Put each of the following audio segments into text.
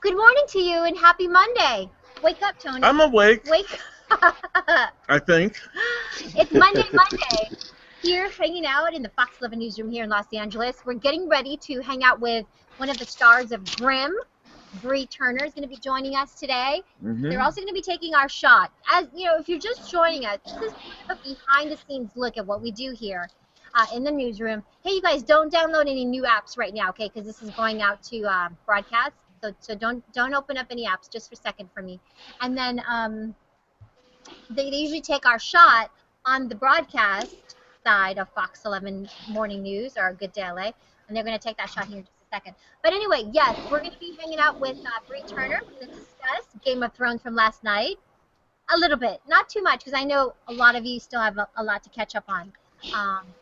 Good morning to you and happy Monday. Wake up, Tony. I'm awake. Wake up. I think. It's Monday. Here hanging out in the Fox 11 newsroom here in Los Angeles. We're getting ready to hang out with one of the stars of GRIMM. Bree Turner is going to be joining us today. They're also going to be taking our shot. As you know, if you're just joining us, this is a behind-the-scenes look at what we do here in the newsroom. Hey, you guys, don't download any new apps right now, okay? Because this is going out to broadcast. So don't open up any apps just for a second for me. And then they usually take our shot on the broadcast side of Fox 11 Morning News or Good Day LA, and they're going to take that shot here in just a second. But anyway, yes, we're going to be hanging out with Bree Turner. We're going to discuss Game of Thrones from last night. A little bit, not too much, because I know a lot of you still have a lot to catch up on.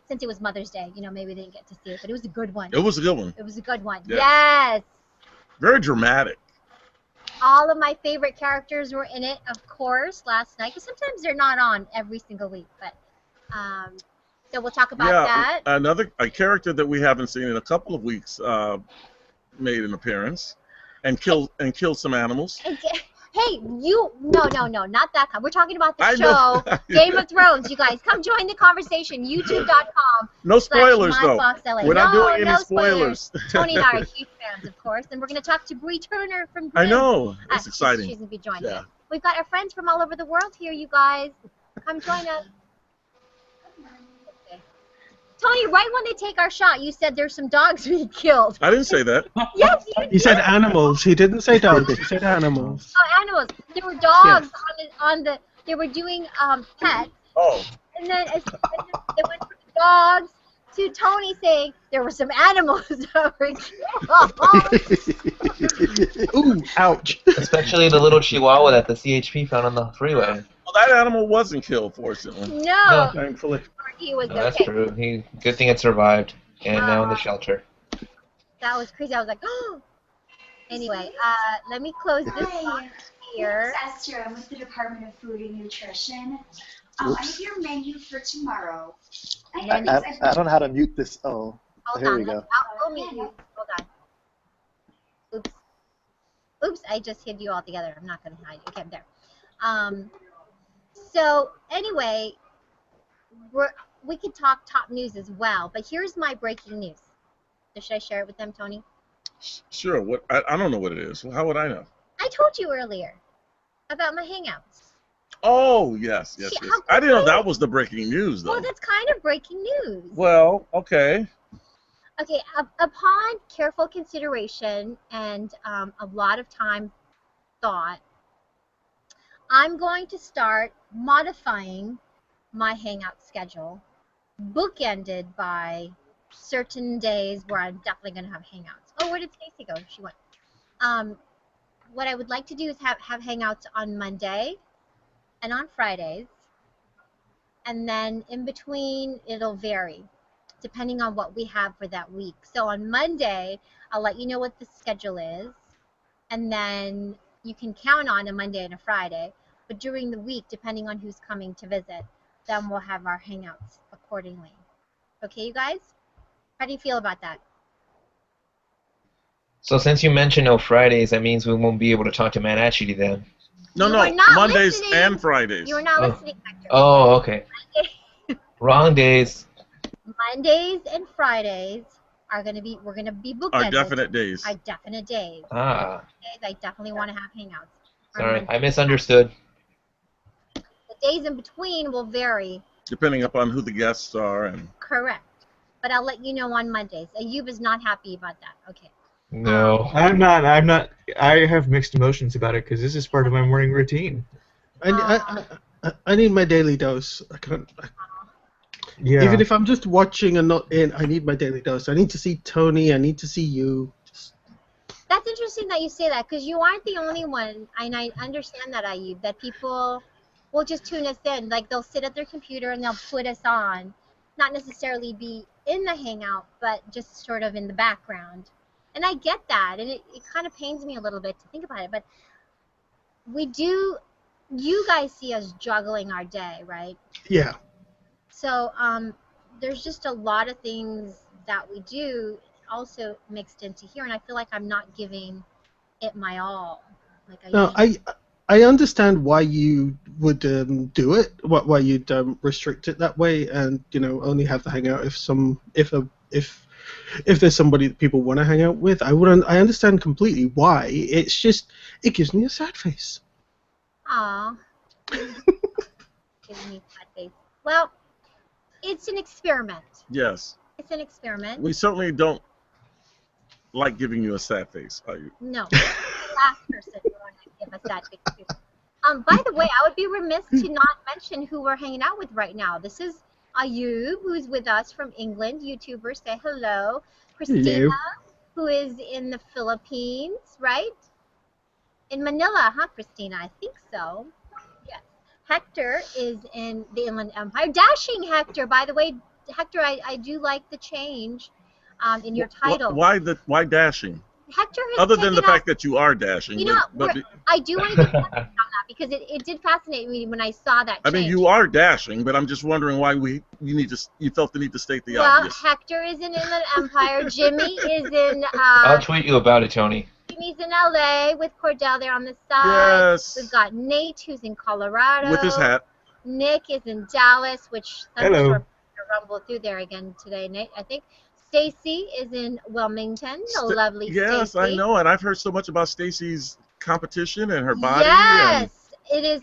Since it was Mother's Day, you know, maybe they didn't get to see it, but it was a good one. It was a good one. It was a good one. Yes. Very dramatic. All of my favorite characters were in it, of course, last night. Because sometimes they're not on every single week, but so we'll talk about that. A character that we haven't seen in a couple of weeks made an appearance and killed some animals. Hey, no, not that kind. We're talking about the show, Game of Thrones, you guys. Come join the conversation, youtube.com. No spoilers, though. We're not doing any spoilers. Tony and I are huge fans, of course. And we're going to talk to Bree Turner from GRIMM. I know. That's exciting. She's going to be joining us. We've got our friends from all over the world here, you guys. Come join us. Tony, right when they take our shot, you said there's some dogs being killed. I didn't say that. Yes, you did. He said animals. He didn't say dogs. He said animals. Oh, animals. There were dogs on the. They were doing pets. Oh. And then they went from the dogs to Tony saying there were some animals that were killed. Ooh, ouch. Especially the little chihuahua that the CHP found on the freeway. Well, that animal wasn't killed, fortunately. No. Thankfully. He was That's okay. true. Good thing it survived, and now in the shelter. That was crazy. I was like, oh. Anyway, let me close this box here. This is Esther. I'm with the Department of Food and Nutrition. I have your menu for tomorrow. I don't know how to mute this. Oh, here we go. I'll mute you. Hold on. Oops, I just hid you all together. I'm not going to hide you. Okay, I'm there. So, anyway, we could talk top news as well, but here's my breaking news. So should I share it with them, Tony? Sure. What? I don't know what it is. How would I know? I told you earlier about my hangouts. Oh, yes. I didn't know that was the breaking news, though. Well, that's kind of breaking news. Well, okay. Okay, upon careful consideration and a lot of time thought, I'm going to start modifying my hangout schedule, bookended by certain days where I'm definitely going to have hangouts. Oh, where did Stacy go? She went. What I would like to do is have hangouts on Monday and on Fridays, and then in between it'll vary depending on what we have for that week. So on Monday, I'll let you know what the schedule is, and then you can count on a Monday and a Friday. But during the week, depending on who's coming to visit, then we'll have our hangouts accordingly. Okay, you guys? How do you feel about that? So since you mentioned no Fridays, that means we won't be able to talk to Manatchee then. No, Mondays and Fridays. You were not listening, Hector. Oh, okay. Wrong days. Mondays and Fridays are we're gonna be bookended. Our definite days. Our definite days. Ah. I definitely want to have hangouts. Sorry, I misunderstood. The days in between will vary. Depending upon who the guests are and. Correct. But I'll let you know on Mondays. Ayub is not happy about that. Okay. No. I'm not. I have mixed emotions about it because this is part of my morning routine. I need my daily dose. I can't. Yeah. Even if I'm just watching and not in, I need my daily dose. I need to see Tony. I need to see you. That's interesting that you say that because you aren't the only one, and I understand that, Ayub, that people will just tune us in. Like they'll sit at their computer and they'll put us on, not necessarily be in the hangout, but just sort of in the background. And I get that, and it kind of pains me a little bit to think about it, but you guys see us juggling our day, right? Yeah. So there's just a lot of things that we do also mixed into here, and I feel like I'm not giving it my all. Like I No, usually I understand why you would do it, why you'd restrict it that way, and only have the hangout if there's somebody that people want to hang out with. I understand completely why. It's just it gives me a sad face. Aw. Giving me that face. Well, it's an experiment. Yes. It's an experiment. We certainly don't like giving you a sad face, are you? No. Last person who wanted to give us that face too. By the way, I would be remiss to not mention who we're hanging out with right now. This is Ayub, who's with us from England. YouTuber, say hello. Christina, Hello. who is in the Philippines, right? In Manila, huh, Christina? I think so. Yes. Hector is in the Inland Empire. Dashing Hector, by the way. Hector, I do like the change in your title. Why dashing? Hector has Other than the taken fact that you are dashing. You know, I do want to give credit on that because it did fascinate me when I saw that change. I mean, you are dashing, but I'm just wondering why you felt the need to state the well, obvious. Hector is in Inland Empire. Jimmy is in. I'll tweet you about it, Tony. Jimmy's in LA with Cordell there on the side. Yes. We've got Nate who's in Colorado. With his hat. Nick is in Dallas, which Hello. thunderstorm rumble through there again today, Nate. I think. Stacy is in Wilmington. The lovely Stacy. Yes, I know, and I've heard so much about Stacy's competition and her body. Yes, it is.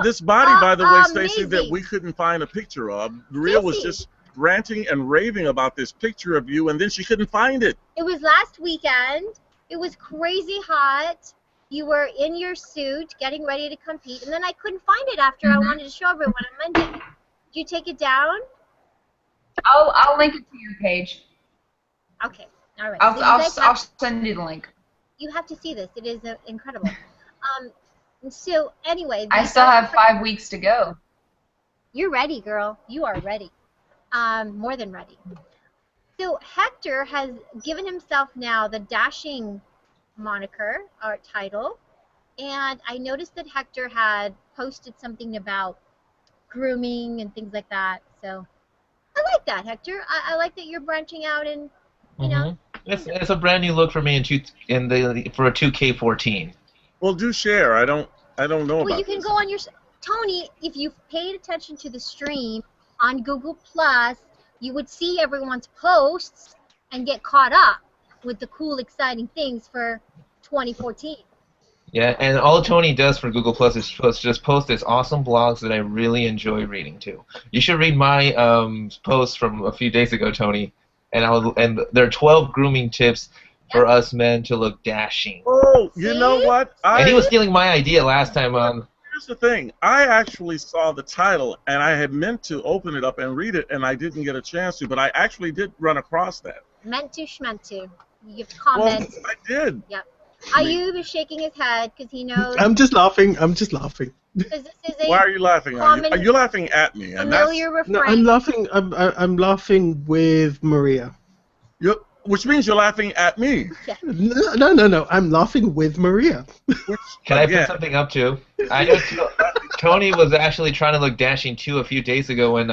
This body, by the way, Stacy, that amazing. we couldn't find a picture of. Rhea was just ranting and raving about this picture of you, and then she couldn't find it. It was last weekend. It was crazy hot. You were in your suit, getting ready to compete, and then I couldn't find it after I wanted to show everyone on Monday. Did you take it down? I'll link it to your page. Okay. All right. I'll send you the link. You have to see this. It is incredible. So anyway, I still have 5 weeks to go. You're ready, girl. You are ready. More than ready. So Hector has given himself now the dashing moniker or title, and I noticed that Hector had posted something about grooming and things like that. So I like that, Hector. I like that you're branching out and you know. It's a brand new look for me for a 2K14. Well, do share. I don't know about. Well, you can go on your Tony. If you've paid attention to the stream on Google Plus, you would see everyone's posts and get caught up with the cool, exciting things for 2014. Yeah, and all Tony does for Google Plus is just post this awesome blogs that I really enjoy reading too. You should read my post from a few days ago, Tony. And there are 12 grooming tips for us men to look dashing. Oh, you know what? And he was stealing my idea last time on. Here's the thing. I actually saw the title, and I had meant to open it up and read it, and I didn't get a chance to, but I actually did run across that. Meant to, schmeant to. You have to comment. Well, I did. Yep. Ayub is shaking his head because he knows. I'm just laughing. This is Why are you laughing? Are you laughing at me? And familiar refrain. No, I'm laughing. I'm laughing with Maria. Which means you're laughing at me. Yeah. No. I'm laughing with Maria. Can I put something up too? I know Tony was actually trying to look dashing too a few days ago when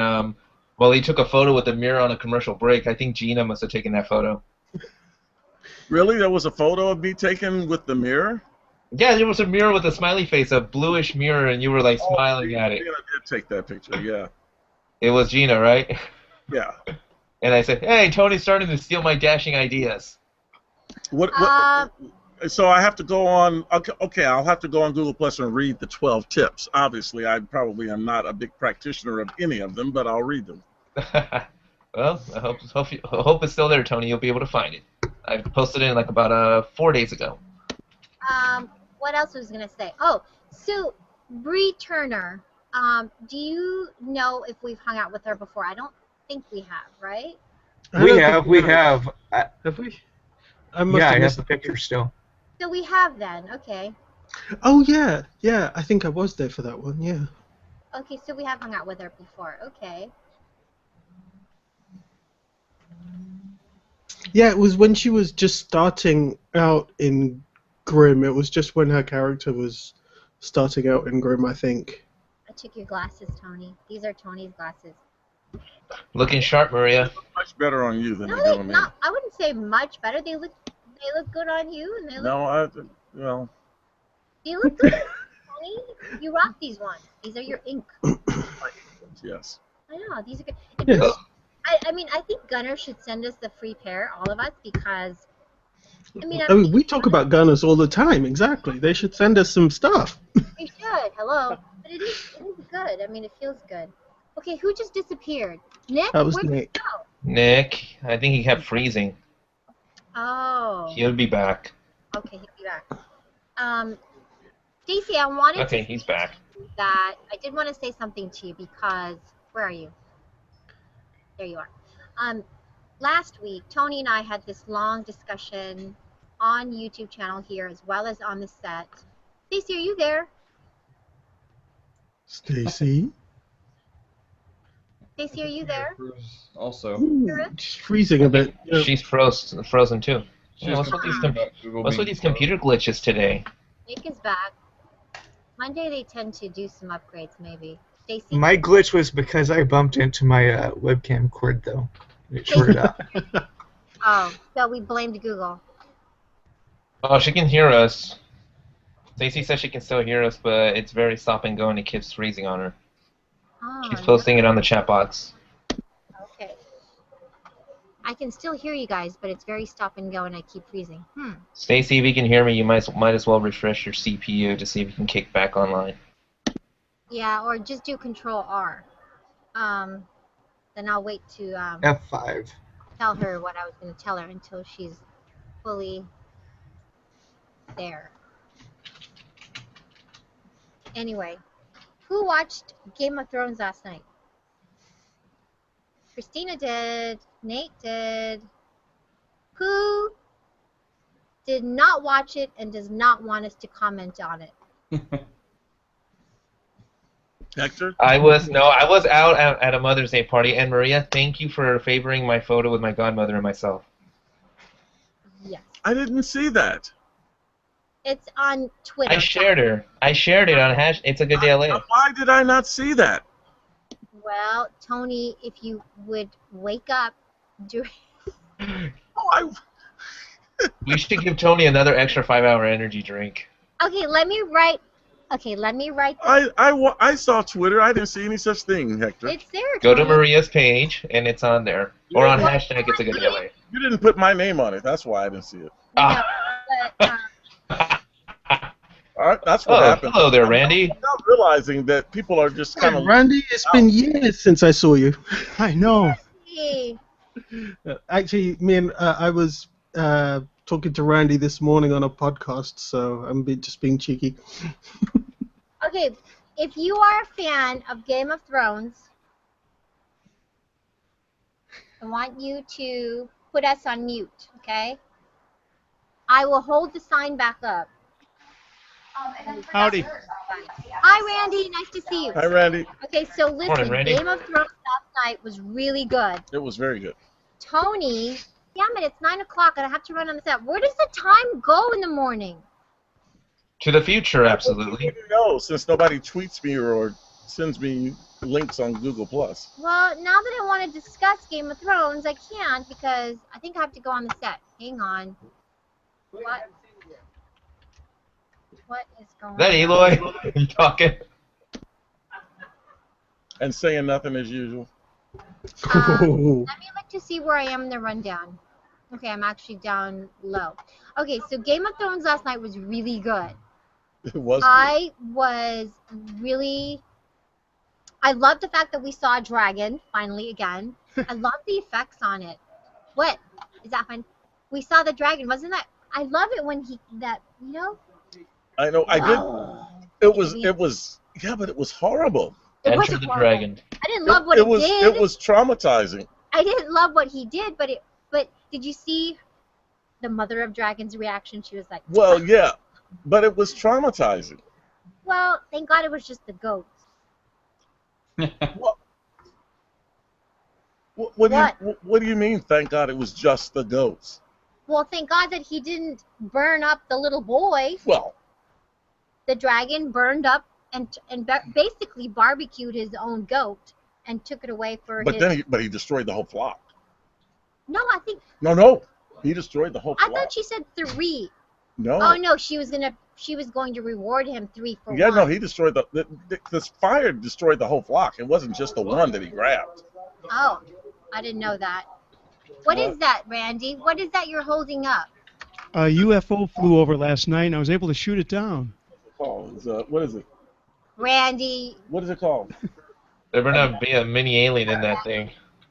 he took a photo with a mirror on a commercial break. I think Gina must have taken that photo. Really? There was a photo of me taken with the mirror? Yeah, there was a mirror with a smiley face, a bluish mirror, and you were like smiling at it. Gina did take that picture, yeah. It was Gina, right? Yeah. And I said, hey, Tony's starting to steal my dashing ideas. What so I have to go on, okay, I'll have to go on Google Plus and read the 12 tips. Obviously, I probably am not a big practitioner of any of them, but I'll read them. Well, I hope it's still there, Tony. You'll be able to find it. I posted it like about 4 days ago. What else was I going to say? Oh, so Bree Turner, do you know if we've hung out with her before? I don't think we have, right? We have. Have we? I have the picture still. So we have then, okay. Oh yeah. I think I was there for that one. Yeah. Okay, so we have hung out with her before. Okay. Yeah, it was when she was just starting out in GRIMM. It was just when her character was starting out in GRIMM, I think. I took your glasses, Tony. These are Tony's glasses. Looking sharp, Maria. Much better on you than No, they do on me. I wouldn't say much better. They look They look good on you, and they look. No, well, They look good, Tony. You rock these ones. These are your ink. yes. I know these are good. And Yes. really, I mean, I think Gunner should send us the free pair, all of us, because I mean, We talk about gunners all the time. Exactly. They should send us some stuff. we should. Hello, but it is good. I mean, it feels good. Okay, who just disappeared? Nick? That was Where'd you Nick. go? Nick, I think he kept freezing. Oh. He'll be back. Okay, he'll be back. Stacy, I wanted Okay, to he's say back. that I did want to say something to you because where are you? There you are. Last week, Tony and I had this long discussion on YouTube channel here as well as on the set. Stacy, are you there? Stacy. Stacy, are you there? Also, Ooh, she's freezing a bit. Yeah. She's frozen too. she's Yeah, what's with these complaining about Google what's with being these slow. computer glitches today? Nick is back. Monday they tend to do some upgrades, maybe. Stacy? My glitch was because I bumped into my webcam cord, though. It shorted out. Oh, so we blamed Google. Oh, she can hear us. Stacey says she can still hear us, but it's very stop and go and it keeps freezing on her. Oh, She's posting it on the chat box. Okay. I can still hear you guys, but it's very stop and go and I keep freezing. Stacey, if you can hear me, you might as well refresh your CPU to see if you can kick back online. Yeah, or just do Control R. Then I'll wait to F5. tell her what I was going to tell her until she's fully there. Anyway, who watched Game of Thrones last night? Christina did. Nate did. Who did not watch it and does not want us to comment on it? Hector? I was out at a Mother's Day party, and Maria, thank you for favoring my photo with my godmother and myself. Yes. I didn't see that. It's on Twitter. I shared it on hash. It's a good day LA. Why did I not see that? Well, Tony, if you would wake up during. Oh, We should give Tony another extra 5-hour energy drink. Okay, let me write. I saw Twitter. I didn't see any such thing, Hector. It's there. Go to Tony. Maria's page, and it's on there. Or on hashtag It's a Good Day LA. You didn't put my name on it. That's why I didn't see it. No, but, All right, that's what happened. Hello there, Randy. I'm not realizing that people are just kind of. Randy, it's been years since I saw you. I know. hey, Actually, I was talking to Randy this morning on a podcast, so I'm just being cheeky. okay, if you are a fan of Game of Thrones, I want you to put us on mute, okay? I will hold the sign back up. And then for Howdy. dessert, Hi, Randy. Nice to see you. Hi, Randy. Okay, so listen, Morning, Randy. Game of Thrones last night was really good. It was very good. Tony, damn it, it's 9 o'clock and I have to run on the set. Where does the time go in the morning? To the future, I absolutely. didn't know since nobody tweets me or sends me links on Google Plus. Well, now that I want to discuss Game of Thrones, I can't because I think I have to go on the set. Hang on. What is going Is that on? Eloy? You talking? And saying nothing as usual. Let me look to see where I am in the rundown. Okay, I'm actually down low. Okay, so Game of Thrones last night was really good. It was. I love the fact that we saw a dragon finally again. I love the effects on it. What? Is that fun? We saw the dragon. Wasn't that? I love it when I know. I did. Oh. It was. Yeah, but it was horrible. It Enter wasn't the horrible. Dragon. I didn't love what it was. did. It was traumatizing. I didn't love what he did, but did you see the mother of dragons' reaction? She was like, Well, yeah, but it was traumatizing. well, thank God it was just the goats. What do you mean? Thank God it was just the goats. Well, thank God that he didn't burn up the little boy. Well, The dragon burned up and basically barbecued his own goat and took it away for but his. then he destroyed the whole flock. No, I think No. He destroyed the whole I flock. thought she said 3. No. Oh no, she was going to reward him 3 for Yeah, 1. no, he destroyed the fire destroyed the whole flock. It wasn't just the one that he grabbed. Oh, I didn't know that. What is that, Randy? What is that you're holding up? A UFO flew over last night, and I was able to shoot it down. What is it? Randy, What is it called? There better not be a mini alien in that thing.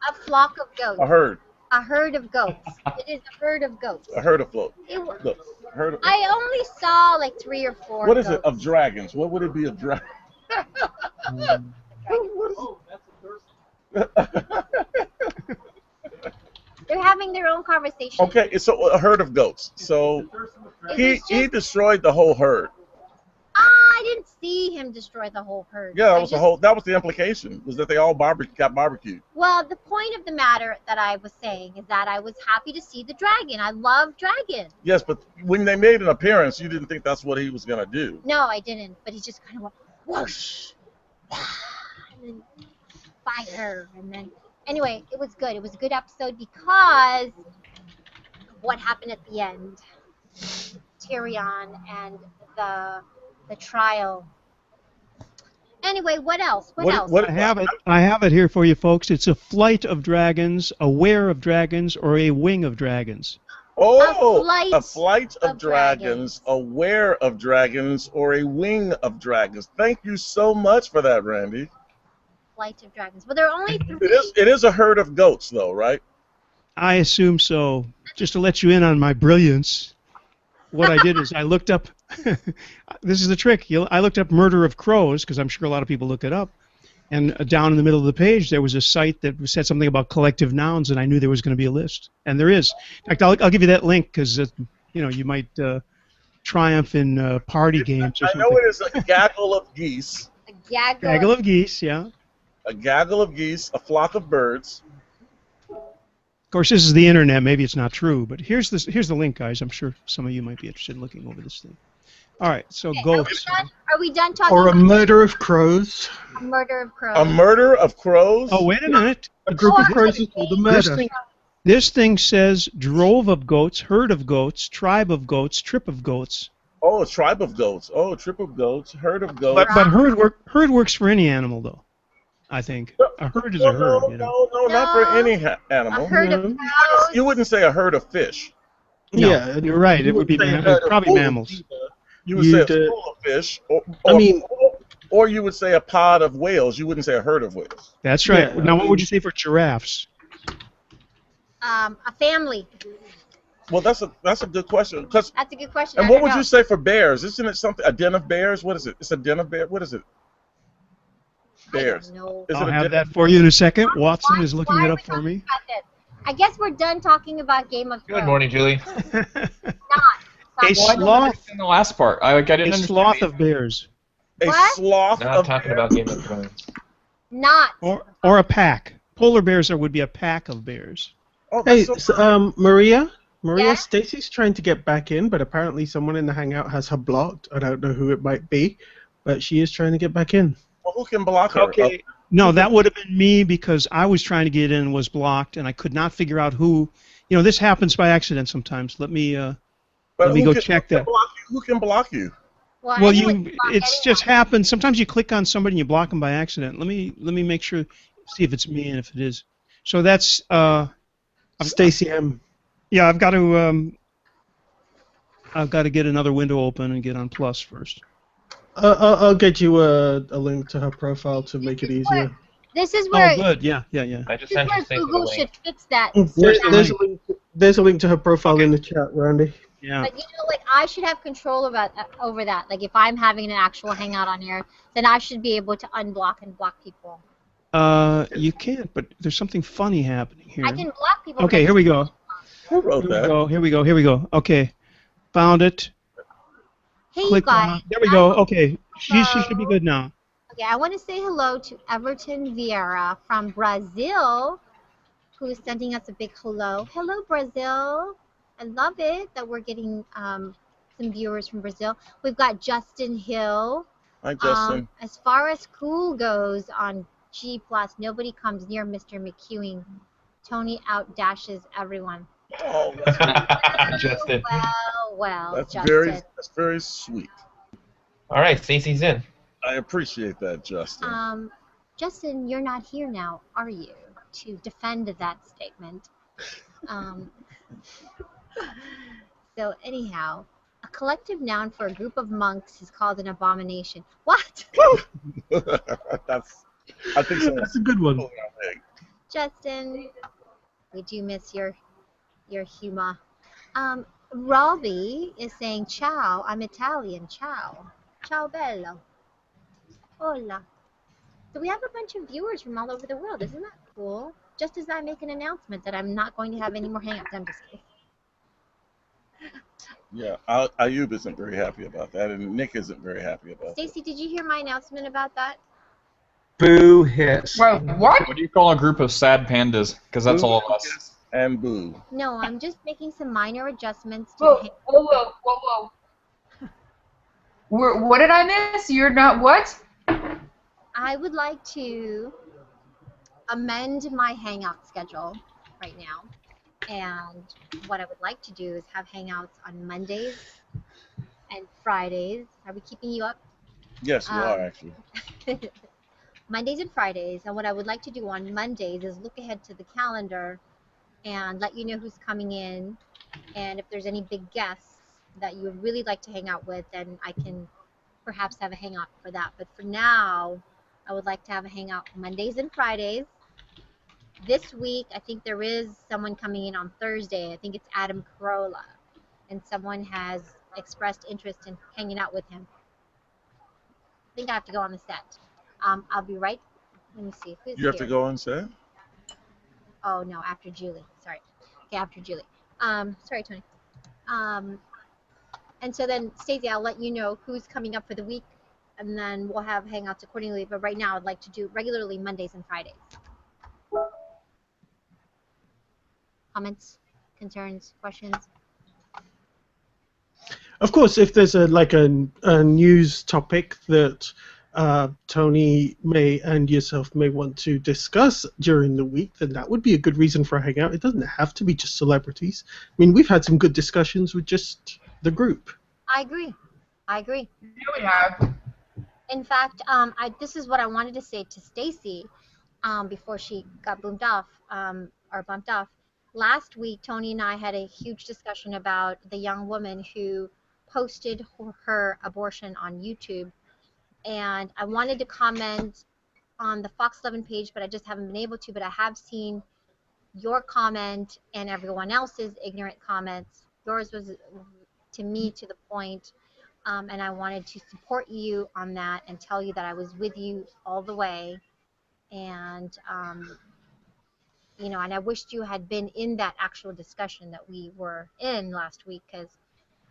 a flock of goats. A herd. A herd of goats. It is a herd of goats. A herd of float. It, Herd of, I only saw like 3 or 4. what is goats. it of dragons? What would it be of dragons? They're having their own conversation. Okay, so a herd of goats. So he destroyed the whole herd. I didn't see him destroy the whole herd. Yeah, that was the implication, was that they all got barbecued. Well, the point of the matter that I was saying is that I was happy to see the dragon. I love dragon. Yes, but when they made an appearance, you didn't think that's what he was gonna do. No, I didn't. But he just kind of went whoosh, and then fire, and then anyway, it was good. It was a good episode because of what happened at the end. Tyrion and the trial. Anyway, what else? What else? I have it here for you, folks. It's a flight of dragons, aware of dragons, or a wing of dragons. Oh, A a flight of dragons, aware of dragons, or a wing of dragons. Thank you so much for that, Randy. Flight of dragons. Well, there are only 3. It is a herd of goats, though, right? I assume so. Just to let you in on my brilliance, what I did is I looked up. This is the trick. I looked up murder of crows because I'm sure a lot of people look it up. And down in the middle of the page, there was a site that said something about collective nouns, and I knew there was going to be a list. And there is. In fact, I'll give you that link because you might triumph in party games or something. I know it is a gaggle of geese. A gaggle. Gaggle of geese, yeah. A gaggle of geese, a flock of birds. Of course, this is the internet. Maybe it's not true, but here's the link, guys. I'm sure some of you might be interested in looking over this thing. All right, so Okay, goats. Are we done talking Or a about murder of crows. a murder of crows? A murder of crows? Oh, wait a minute. A group of crows is called a murder. This thing says drove of goats, herd of goats, tribe of goats, trip of goats. Oh, a tribe of goats. Oh, a trip of goats, herd of goats. But herd works for any animal, though. I think a herd is a herd. No, not for any animal. A herd of cows. You wouldn't say a herd of fish. No, Yeah, you're right. It would be probably mammals. You would say a school of fish, or you would say a pod of whales. You wouldn't say a herd of whales. That's right. Yeah. Now, what would you say for giraffes? A family. Well, that's a good question. That's a good question. And I what don't would know. you say for bears? Isn't it something? A den of bears? What is it? It's a den of bears. What is it? Bears. I don't know. Is it I'll a have den- that for you in a second. Watson is looking Why it are up we for talking me. about this? I guess we're done talking about Game of Thrones. Good morning, Julie. A sloth. In the last part, I didn't A understand. sloth of bears. A What? sloth Not of talking bears? about Game of Thrones. Not. Or a pack. Polar bears would be a pack of bears. Oh, Hey, that's so- Maria, Yeah? Stacy's trying to get back in, but apparently someone in the Hangout has her blocked. I don't know who it might be, but she is trying to get back in. well, who can block her? Okay. No, that would have been me because I was trying to get in and was blocked, and I could not figure out who. This happens by accident sometimes. Let me But let me who go can- check who that. can block you? Who can block you? Well, anyone can block it's anyone. just happens. Sometimes you click on somebody and you block them by accident. Let me make sure, see if it's me and if it is. So that's Stacy M. yeah. I've got to get another window open and get on Plus first. I'll get you a link to her profile to make it easier. This is where, Oh, good. Yeah. I this just is sent where you things Google with a should link. fix that. There's a link to her profile in the chat, Randy. Yeah. But I should have control over that. Like if I'm having an actual hangout on here, then I should be able to unblock and block people. You can't, but there's something funny happening here. I can block people. but Okay, I here we go. Who wrote that? Here we go. Okay, found it. Hey, you Click guys. on. There we go. Okay, she should be good now. Okay, I want to say hello to Everton Vieira from Brazil, who is sending us a big hello. Hello, Brazil. I love it that we're getting some viewers from Brazil. We've got Justin Hill. Hi, Justin. As far as cool goes on G+, nobody comes near Mr. McEwing. Tony outdashes everyone. Oh, that's, Justin. Well, that's Justin. very sweet. All right, Stacy's in. I appreciate that, Justin. Justin, you're not here now, are you, to defend that statement? Um, so anyhow, a collective noun for a group of monks is called an abomination. What? I think so. That's a good one. Justin, we do miss your humor. Robbie is saying ciao. I'm Italian. Ciao. Ciao bello. Hola. So we have a bunch of viewers from all over the world. Isn't that cool? Just as I make an announcement that I'm not going to have any more hangouts. I'm just kidding. Yeah, Ayub isn't very happy about that, and Nick isn't very happy about that. Stacy, did you hear my announcement about that? Boo hiss. Wait, what? What do you call a group of sad pandas? Because that's all of us. And boo. No, I'm just making some minor adjustments to Whoa, whoa. What did I miss? You're not what? I would like to amend my hangout schedule right now. And what I would like to do is have hangouts on Mondays and Fridays. Are we keeping you up? Yes, you are actually. Mondays and Fridays. And what I would like to do on Mondays is look ahead to the calendar and let you know who's coming in. And if there's any big guests that you would really like to hang out with, then I can perhaps have a hangout for that. But for now, I would like to have a hangout Mondays and Fridays. This week, I think there is someone coming in on Thursday. I think it's Adam Carolla. And someone has expressed interest in hanging out with him. I think I have to go on the set. I'll be right. Let me see. Who's You have here? to go on set? Oh, no, after Julie. Sorry. Okay, after Julie. Sorry, Tony. And so then, Stacey, I'll let you know who's coming up for the week, and then we'll have hangouts accordingly. But right now, I'd like to do regularly Mondays and Fridays. Comments, concerns, questions? Of course, if there's a news topic that Tony may and yourself may want to discuss during the week, then that would be a good reason for a hangout. It doesn't have to be just celebrities. I mean, we've had some good discussions with just the group. I agree. Yeah, we have. In fact, this is what I wanted to say to Stacy before she got bumped off. Last week, Tony and I had a huge discussion about the young woman who posted her abortion on YouTube. And I wanted to comment on the Fox 11 page, but I just haven't been able to. But I have seen your comment and everyone else's ignorant comments. Yours was, to me, to the point. And I wanted to support you on that and tell you that I was with you all the way. And and I wished you had been in that actual discussion that we were in last week, because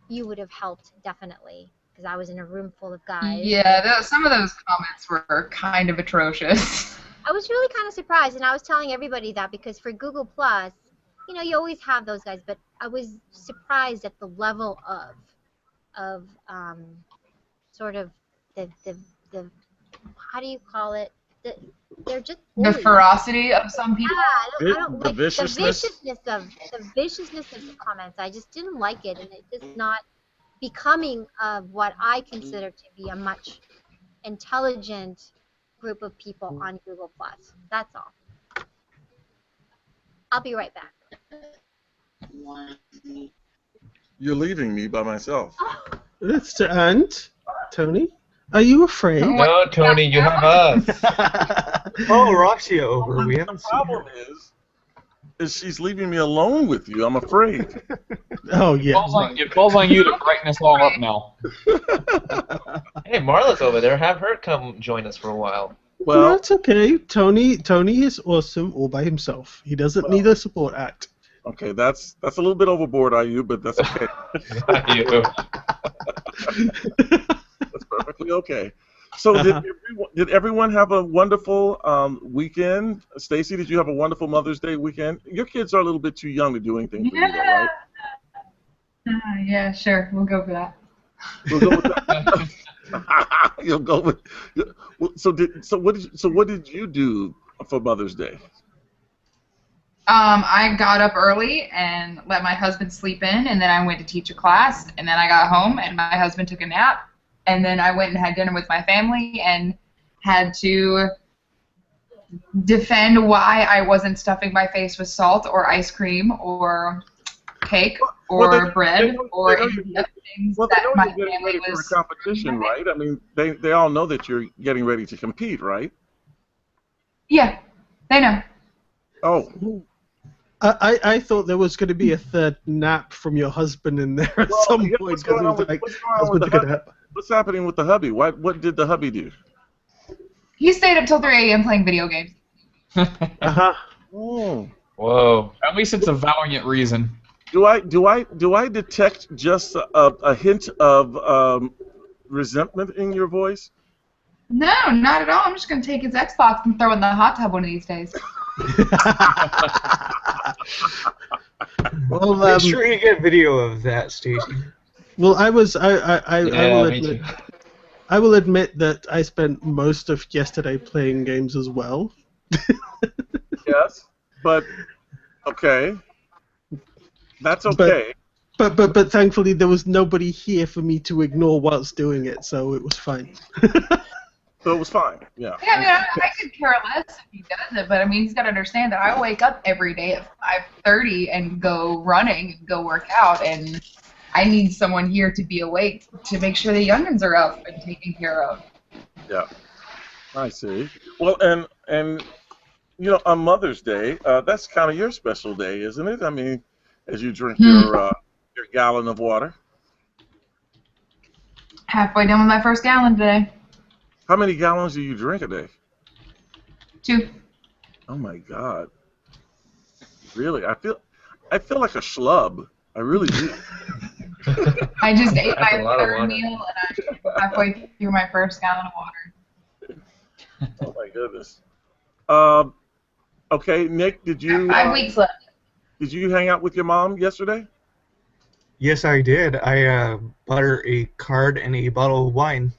you would have helped definitely, because I was in a room full of guys. Yeah, some of those comments were kind of atrocious. I was really kind of surprised, and I was telling everybody that, because for Google Plus, you always have those guys, but I was surprised at the level of sort of the how do you call it? They're just The bullies. ferocity of some people. Yeah, I don't The like viciousness? the viciousness of the comments. I just didn't like it, and it's just not becoming of what I consider to be a much intelligent group of people on Google Plus. That's all. I'll be right back. You're leaving me by myself. That's the end. Tony, are you afraid? No, Tony, you have us. Oh, Roxy over. We The haven't seen problem her. is she's leaving me alone with you. I'm afraid. Oh yeah. It falls on you to brighten us all up now. Hey, Marla's over there. Have her come join us for a while. Well, Well, that's okay. Tony is awesome all by himself. He doesn't need a support act. okay, that's a little bit overboard, IU, but that's okay. You. That's perfectly okay. So did everyone have a wonderful weekend? Stacy, did you have a wonderful Mother's Day weekend? Your kids are a little bit too young to do anything for you, though, right? Yeah, sure. We'll go for that. We'll go with that. You'll go with. So what did you do for Mother's Day? I got up early and let my husband sleep in, and then I went to teach a class, and then I got home, and my husband took a nap, and then I went and had dinner with my family and had to defend why I wasn't stuffing my face with salt or ice cream or cake or bread or any of the things Well, they that know my you're getting family ready for a was. competition, right? I mean, they all know that you're getting ready to compete, right? Yeah, they know. Oh. I thought there was going to be a third nap from your husband in there at some point What's because going it on was like, what's going on with husband's the going to hubby? nap. What's happening with the hubby? What did the hubby do? He stayed up till 3 a.m. playing video games. Uh-huh. Oh. Whoa. At least it's a valiant reason. Do I detect just a hint of resentment in your voice? No, not at all. I'm just going to take his Xbox and throw it in the hot tub one of these days. Well, Make sure you get video of that, Stacey. well, I will me admit, too. I will admit that I spent most of yesterday playing games as well. Yes, but okay, that's okay. But thankfully there was nobody here for me to ignore whilst doing it, so it was fine. So it was fine. Yeah. Yeah, I mean, I could care less if he does it, but I mean, he's got to understand that I wake up every day at 5:30 and go running and go work out, and I need someone here to be awake to make sure the youngins are up and taken care of. Yeah. I see. Well, and you know, on Mother's Day, that's kind of your special day, isn't it? I mean, as you drink your gallon of water. Halfway done with my first gallon today. How many gallons do you drink a day? 2. Oh my God. Really? I feel like a schlub. I really do. I just ate That's a my lot of third water. meal, and I'm halfway through my first gallon of water. Oh my goodness. Okay, Nick, did you 5 weeks left. did you hang out with your mom yesterday? Yes, I did. I bought her a card and a bottle of wine.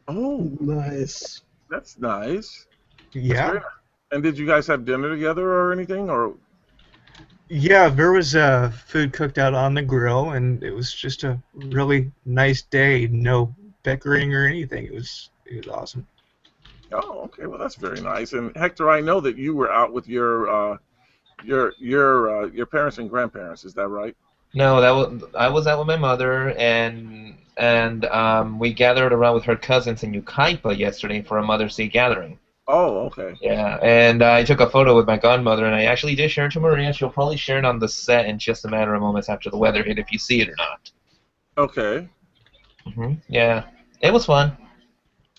Oh, Nice. that's nice. That's Yeah. very nice. And did you guys have dinner together or anything? Or Yeah, there was food cooked out on the grill, and it was just a really nice day. No bickering or anything. It was awesome. oh, okay, well that's very nice. And Hector, I know that you were out with your parents and grandparents. Is that right? No, I was out with my mother, and we gathered around with her cousins in Ukaipa yesterday for a Mother's Day gathering. Oh, okay. Yeah, and I took a photo with my godmother, and I actually did share it to Maria. She'll probably share it on the set in just a matter of moments after the weather hit, if you see it or not. Okay. Yeah, it was fun.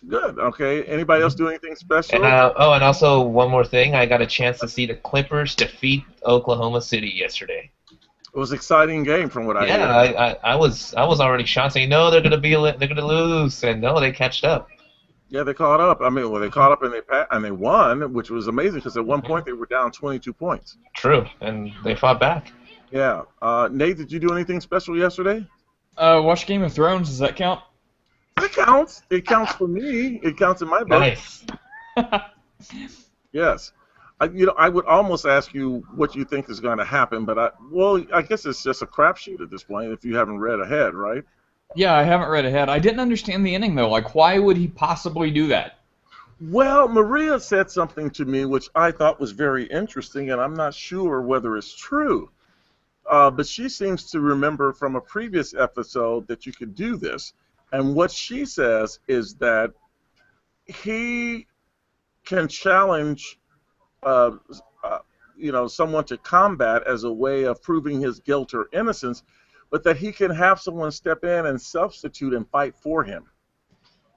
Good. Okay. Anybody else do anything special? And and also one more thing, I got a chance to see the Clippers defeat Oklahoma City yesterday. It was an exciting game from what I hear. Yeah, I was already shocked, saying no, they're gonna lose, and no, they catched up. Yeah, they caught up. I mean, well, they caught up and they won, which was amazing because at one point they were down 22 points. True, and they fought back. Yeah. Nate, did you do anything special yesterday? Watch Game of Thrones. Does that count? It counts. It counts for me. It counts in my book. Nice. Yes. I would almost ask you what you think is going to happen, but I guess it's just a crapshoot at this point if you haven't read ahead, right? Yeah, I haven't read ahead. I didn't understand the ending though. Like, why would he possibly do that? Well, Maria said something to me which I thought was very interesting, and I'm not sure whether it's true. But she seems to remember from a previous episode that you could do this. And what she says is that he can challenge someone to combat as a way of proving his guilt or innocence, but that he can have someone step in and substitute and fight for him.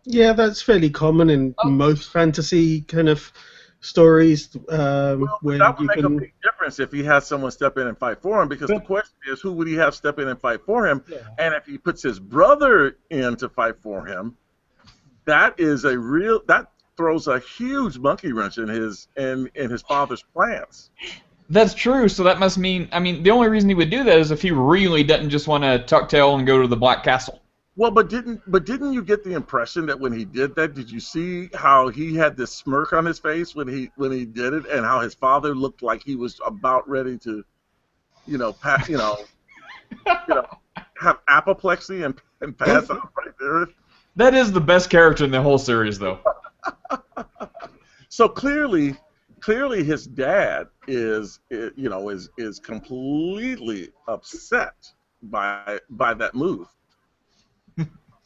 Yeah, that's fairly common in most fantasy kind of stories. Well, where that would you make can... a big difference if he has someone step in and fight for him, because the question is, who would he have step in and fight for him? Yeah. And if he puts his brother in to fight for him, that throws a huge monkey wrench in his father's plans. That's true. So that must mean, I mean, the only reason he would do that is if he really doesn't just want to tuck tail and go to the Black Castle. Well, but didn't you get the impression that when he did that, did you see how he had this smirk on his face when he did it, and how his father looked like he was about ready to, have apoplexy and pass out right there. That is the best character in the whole series, though. So clearly his dad is completely upset by that move.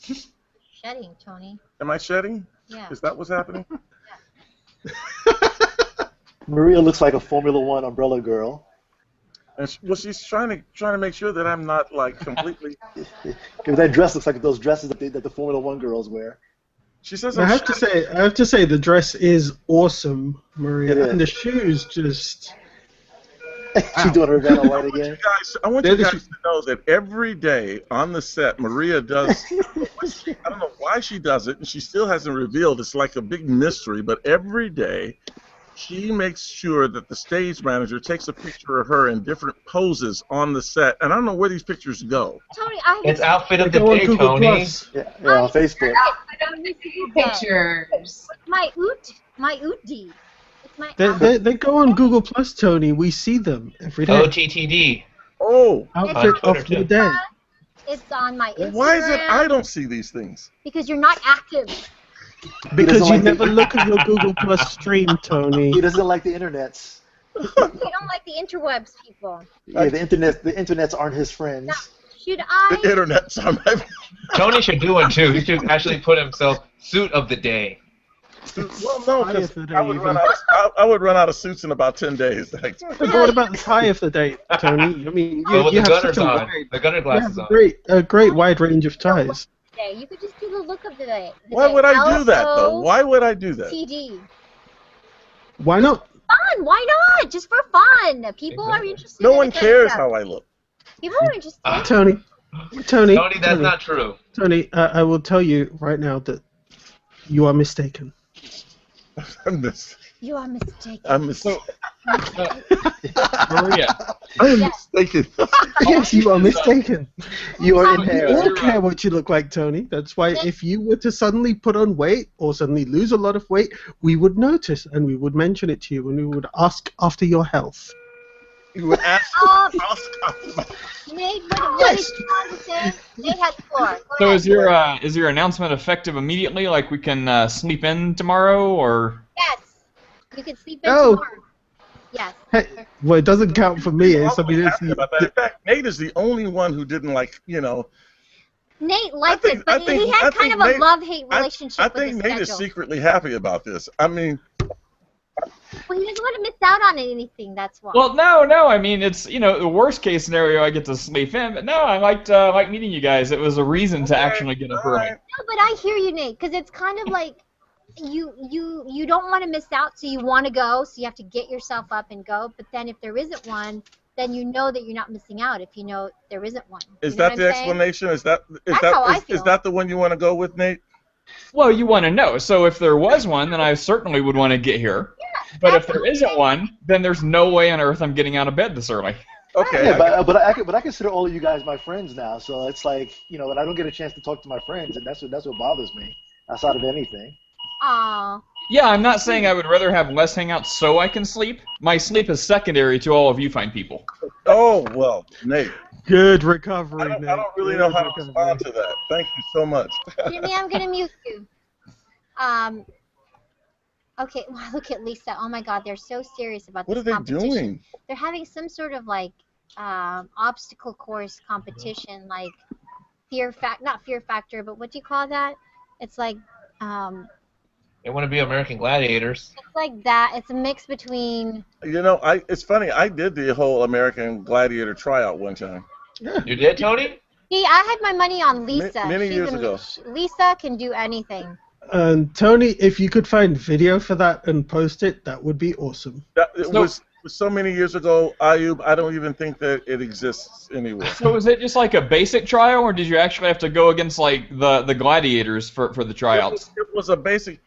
Shedding, Tony. Am I shedding? Yeah. Is that what's happening? Maria looks like a Formula One umbrella girl. And she's trying to make sure that I'm not like completely. Because that dress looks like those dresses that the Formula One girls wear. She says. I have to say, the dress is awesome, Maria, It is. and the shoes just. She's doing her Vanna White again. I want you guys to know that every day on the set, Maria does. I don't know why she does it, and she still hasn't revealed. It's like a big mystery, but every day she makes sure that the stage manager takes a picture of her in different poses on the set, and I don't know where these pictures go. Tony, It's outfit of They the go on day, Google Tony. Plus. Yeah, on Facebook. I don't need to see pictures. my Oodie. It's my They go on Google Plus, Tony. We see them every day. OTTD. Oh, Outfit on of Twitter, the day. It's on my Instagram. why is it I don't see these things? Because you're not active. Because you like never look at your Google Plus stream, Tony. He doesn't like the internets. They don't like the interwebs, people. Yeah, the internets aren't his friends. Now, should I? The internet's on my. Tony should do one too. He should actually put himself suit of the day. Well, no, Tie because of the I day, would even. run out of suits in about 10 days. But what about the tie of the day, Tony? I mean, Oh, with you the have gunner's such a on. wide, The gunner you glasses have on. a great wide range of ties. Day. You could just do the look of the day. Why would I do that, though? Why would I do that? TD. Why not? Fun. Why not? Just for fun. People are interested. No in one the kind of cares stuff. how I look. People are interested. Tony, Tony, that's not true. Tony, I will tell you right now that you are mistaken. You are mistaken. I'm mistaken. Maria, I'm Yes. mistaken. Yes, you are mistaken. You are in We there. all care what you look like, Tony. That's why if you were to suddenly put on weight or suddenly lose a lot of weight, we would notice and we would mention it to you and we would ask after your health. You would ask. Nate, what is you trying to say? Nate has the floor. Go so ahead. is your announcement effective immediately? Like we can sleep in tomorrow, or? Yes. You can sleep in Oh. tomorrow. Yes. Hey, well, it doesn't count for me. It's, I mean, it's, About that. In fact, Nate is the only one who didn't like, Nate liked think- it, but I think- he had I kind think of a Nate- love-hate relationship I with think the Nate schedule. is secretly happy about this. I mean, Well, he doesn't want to miss out on anything. That's why. Well, no. I mean, it's the worst case scenario. I get to sleep in, but no, I liked meeting you guys. It was a reason to actually get up early. No, but I hear you, Nate, because it's kind of like you don't want to miss out, so you want to go, so you have to get yourself up and go. But then if there isn't one, then you know that you're not missing out if you know there isn't one. is You know that what the I'm saying? explanation? Is That's how I is feel. that the one you want to go with, Nate? Well, you want to know. So if there was one, then I certainly would want to get here. But if there isn't one, then there's no way on earth I'm getting out of bed this early. Okay. Yeah, but I consider all of you guys my friends now, so it's like and I don't get a chance to talk to my friends, and that's what bothers me outside of anything. Aw. Yeah, I'm not saying I would rather have less hangouts so I can sleep. My sleep is secondary to all of you fine people. Oh well, Nate. good recovery, I Nate. don't really know how to respond to that. Thank you so much. Jimmy, I'm gonna mute you. Okay. Wow, look at Lisa. Oh my God, they're so serious about this What are they competition. doing? They're having some sort of like obstacle course competition, like not fear factor, but what do you call that? It's like They want to be American Gladiators. it's like that. It's a mix between. It's funny. I did the whole American Gladiator tryout one time. You did, Tony? See, I had my money on Lisa. Many She's years ago. Lisa can do anything. And Tony, if you could find video for that and post it, that would be awesome. It was so many years ago, Ayub. I don't even think that it exists anywhere. So is it just like a basic trial, or did you actually have to go against like the gladiators for the tryouts? It was a basic.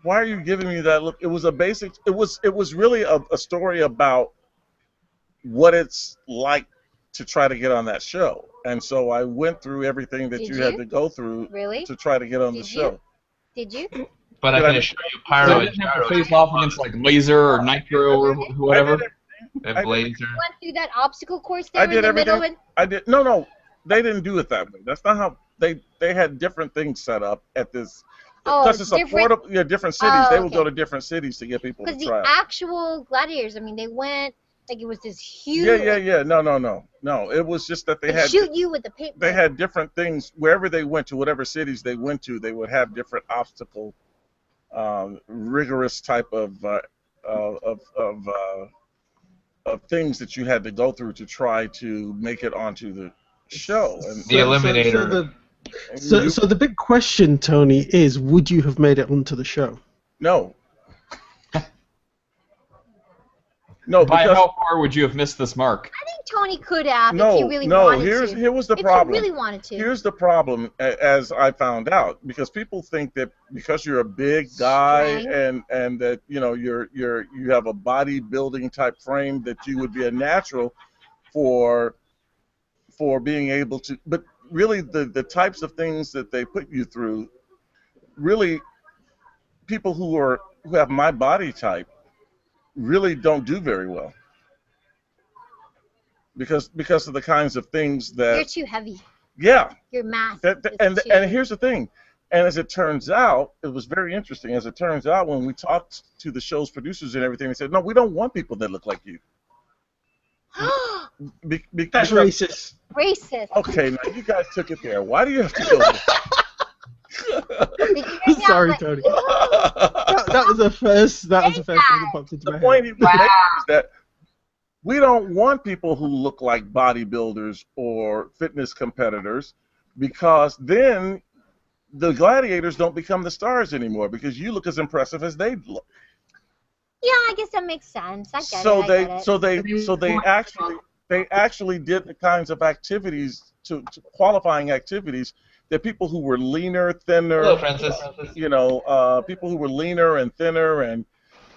Why are you giving me that look? It was a basic. It was really a story about what it's like to try to get on that show. And so I went through everything that Did you had you? to go through Really? to try to get on the Did you? show. Did you? But I Did can I- assure you, So Pyro you and didn't have to Gyro face off against like Laser or Nitro or whatever. and Blazer. Went through that obstacle course I there in did the middle. everything. And I did. No, they didn't do it that way. That's not how they had different things set up at this. Oh, Because it's different- affordable. Yeah, different cities. Oh, They would okay. go to different cities to get people to because the try it. actual gladiators, I mean, they went like it was this huge. Yeah. No. It was just that they They had shoot you with the paper. they had different things wherever they went to, whatever cities they went to. They would have different obstacle, rigorous type of things that you had to go through to try to make it onto the show. And The Eliminator. So the big question, Tony, is would you have made it onto the show? No. No, By because how far would you have missed this mark? I think Tony could have if he really wanted to. Here was the if problem. he really wanted to. Here's the problem, as I found out, because people think that because you're a big guy Strength. and that you have a bodybuilding type frame that you would be a natural for being able to. But really, the types of things that they put you through, really, people who have my body type really don't do very well. Because of the kinds of things that You're too heavy. yeah. Your mass. And here's the thing, and as it turns out, it was very interesting. As it turns out, when we talked to the show's producers and everything, they said, "No, we don't want people that look like you." That's racist. Racist. Okay, now you guys took it there. Why do you have to go there? Sorry, Tony. that was the first. That was the first thing that popped into my The point he head. was making is that we don't want people who look like bodybuilders or fitness competitors, because then the gladiators don't become the stars anymore because you look as impressive as they look. Yeah, I guess that makes sense. I get it. So they actually did the kinds of activities to qualifying activities that people who were leaner, thinner, Hello, Francis. People who were leaner and thinner, and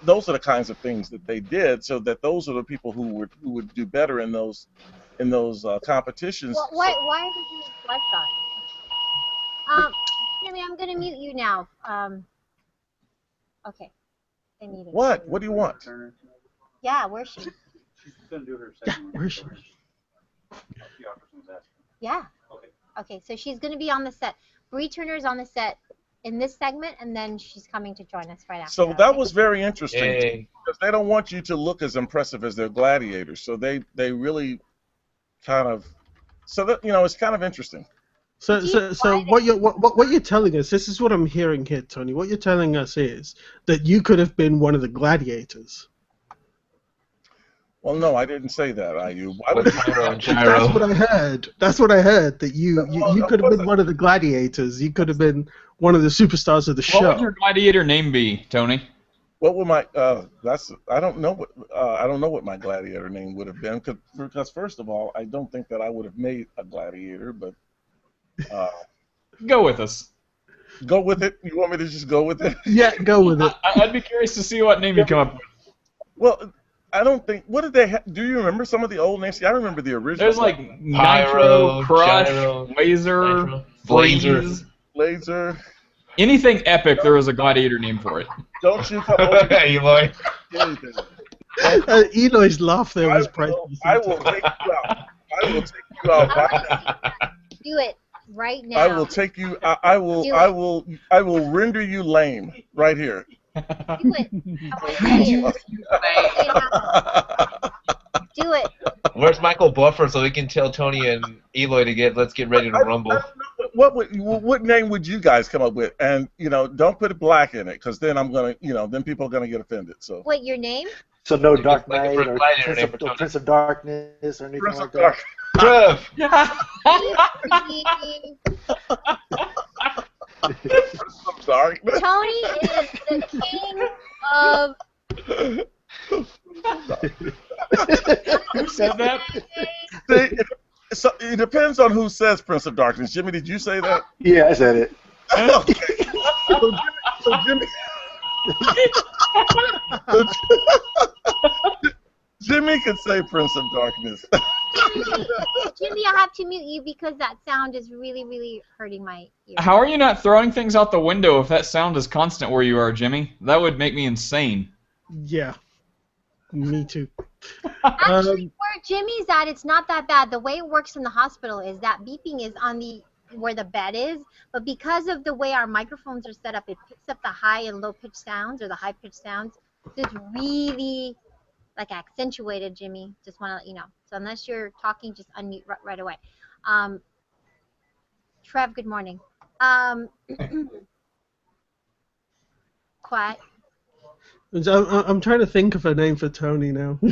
those are the kinds of things that they did, so that those are the people who would do better in those competitions. Well, why are they doing lifestyle? Jimmy, I'm gonna mute you now. Okay. They need it. What? What do you want? Yeah, where's she? She's gonna do her second one. Where's she? Yeah. Okay, so she's gonna be on the set. Bree Turner's on the set in this segment, and then she's coming to join us right after. So that was very interesting Yay. because they don't want you to look as impressive as their gladiators. So they really kind of it's kind of interesting. So what you're telling us, this is what I'm hearing here, Tony. What you're telling us is that you could have been one of the gladiators. Well, no, I didn't say that, Ayu. Why would That's what I heard. That's what I heard. That you could have been one of the gladiators. You could have been one of the superstars of the show. What would your gladiator name be, Tony? What would my I don't know what my gladiator name would have been because first of all, I don't think that I would have made a gladiator, but Go with us. Go with it. You want me to just go with it? Yeah, go with it. I'd be curious to see what name you come up with. Well, I don't think. What did they? Do you remember some of the old names? See, I remember the original. There's like Pyro, Nitro, Crush, Gyro, Laser, Nitro, Blaze. Laser. Anything epic, there was a gladiator name for it. Don't you come over here. Eloy. Anything. Eloy's laugh there was priceless. I will take you out. I will take you out right now. Do it right now. I will take you. I will render you lame right here. Do it. Do it. Where's Michael Buffer so we can tell Tony and Eloy to let's get ready to rumble? What name would you guys come up with? And don't put black in it, because then then people are gonna get offended. So. What, your name? So no Dark like a Knight or gladiator Prince of Darkness or anything Prince like of that. I'm sorry. Tony is the king of. Who said that? So it depends on who says Prince of Darkness. Jimmy, did you say that? Yeah, I said it. Okay. So Jimmy. Jimmy could say Prince of Darkness. Jimmy, I have to mute you because that sound is really, really hurting my ears. How are you not throwing things out the window if that sound is constant where you are, Jimmy? That would make me insane. Yeah. Me too. Actually, where Jimmy's at, it's not that bad. The way it works in the hospital is that beeping is on the where the bed is, but because of the way our microphones are set up, it picks up the high and low pitched sounds or the high pitched sounds. So it's really like accentuated, Jimmy. Just want to let you know. So unless you're talking, just unmute right away. Trev, good morning. Quiet. I'm trying to think of a name for Tony now. Oh,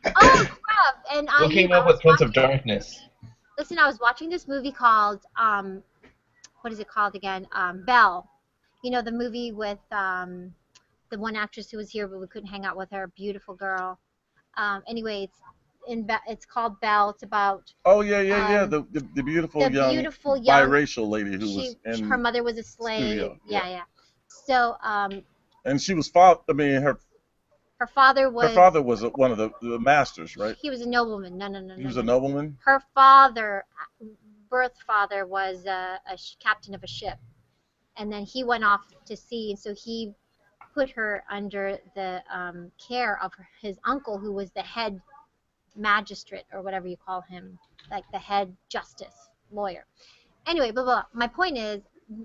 Trev, and Looking up with Prince of Darkness. Listen, I was watching this movie called what is it called again? Belle. You know the movie with the one actress who was here, but we couldn't hang out with her. Beautiful girl. Anyway, it's called Belle. It's about. Oh yeah. The beautiful young biracial lady who was in. Her mother was a slave. Studio. Yeah. So. And she was her father was. Her father was one of the masters, right? He was a nobleman. No. He was a nobleman. Her father, birth father, was a captain of a ship, and then he went off to sea, and so he put her under the care of his uncle, who was the head magistrate or whatever you call him, like the head justice lawyer. Anyway, blah blah. My point is,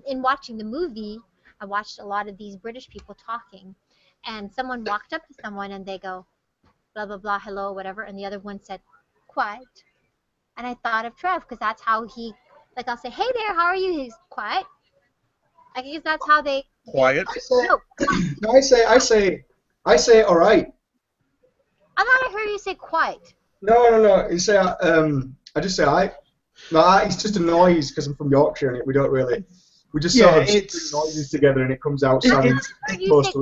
in watching the movie, I watched a lot of these British people talking. And someone walked up to someone and they go, blah, blah, blah, hello, whatever. And the other one said, quiet. And I thought of Trev because that's how he, like I'll say, hey there, how are you? He's quiet. I guess that's how they. Quiet? I say all right. I thought I heard you say quiet. No. You say, I just say all right. No, it's just a noise because I'm from Yorkshire and we don't really. We just sort of string noises together and it comes out sounding close to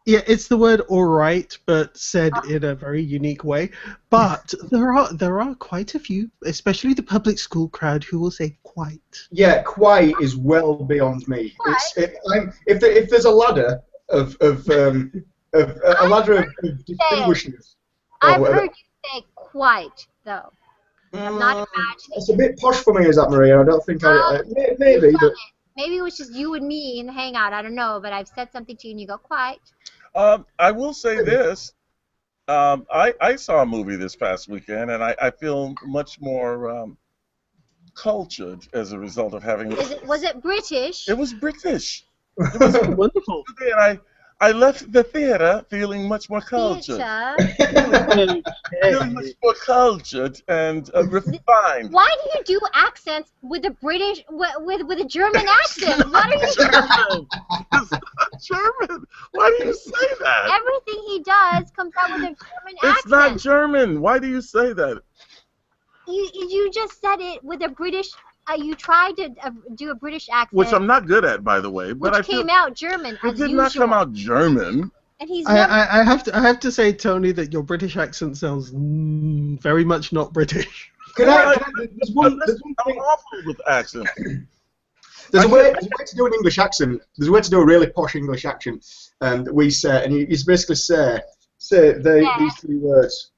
it's the word all right, but said in a very unique way. But there are quite a few, especially the public school crowd, who will say quite. Yeah, quite is well beyond me. If there's a ladder of a ladder of distinguishes. I've heard you say quite though. I'm not imagining. It's a bit posh for me, is that, Maria? I don't think maybe. But maybe it was just you and me in the hangout. I don't know, but I've said something to you and you go quiet. I will say this. I saw a movie this past weekend, and I feel much more cultured as a result of having. Was it British? It was British. It was wonderful. And I left the theater feeling much more cultured. Feeling much more cultured and refined. Why do you do accents with a British, with a German accent? What are you doing? It's not German. Why do you say that? Everything he does comes out with a German accent. It's not German. Why do you say that? You just said it with a British. You tried to do a British accent, which I'm not good at, by the way. But which came out German. It did not come out German. And he's I have to say, Tony, that your British accent sounds very much not British. There's one I'm awful with accents. There's a way to do an English accent. There's a way to do a really posh English accent that we say, and you basically say these three words.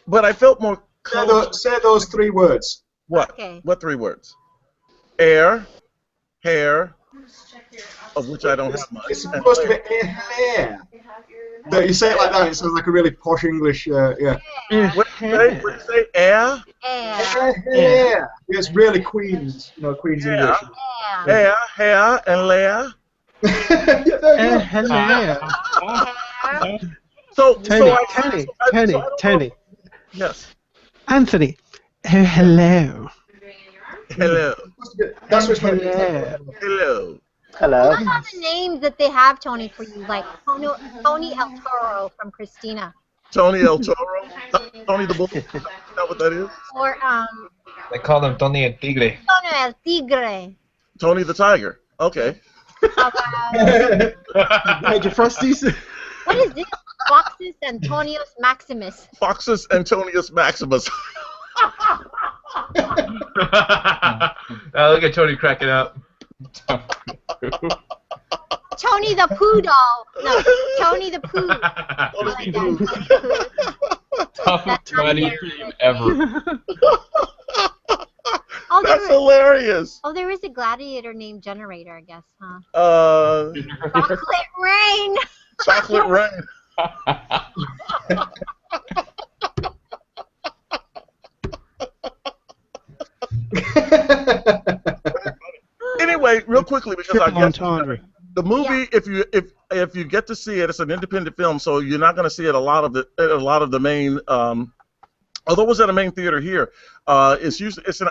But I felt more. Say those three words. What? Okay. What three words? Air, hair, of which I don't have much. It's supposed to be hair. No, you say it like that, it sounds like a really posh English, yeah. What do you say? Air? Hair. It's really Queen's, Queen's English. Hair, and Leia. Tenny. Yes. Anthony. Hello. Hello. That's what's Hello. Hello. What are the names that they have, Tony, for you? Like Tony El Toro from Christina. Tony El Toro? Tony the Bull? Is that what that is? Or They call him Tony El Tigre. Tony El Tigre. Tony the Tiger. Okay. Major Frosties. What is this? Foxus Antonius Maximus. Foxus Antonius Maximus. Look at Tony cracking up. Tony the Pooh doll. No, Tony the Pooh. I like that, Tony the Pooh. Toughest buddy dream ever. Oh, That's hilarious. Oh, there is a gladiator named Generator, I guess, huh? Chocolate Rain. Chocolate Rain. Anyway, real quickly, because I Triple guess entendre. the movie, if you get to see it, it's an independent film, so you're not going to see it a lot of the main. Although it was at a main theater here, it's an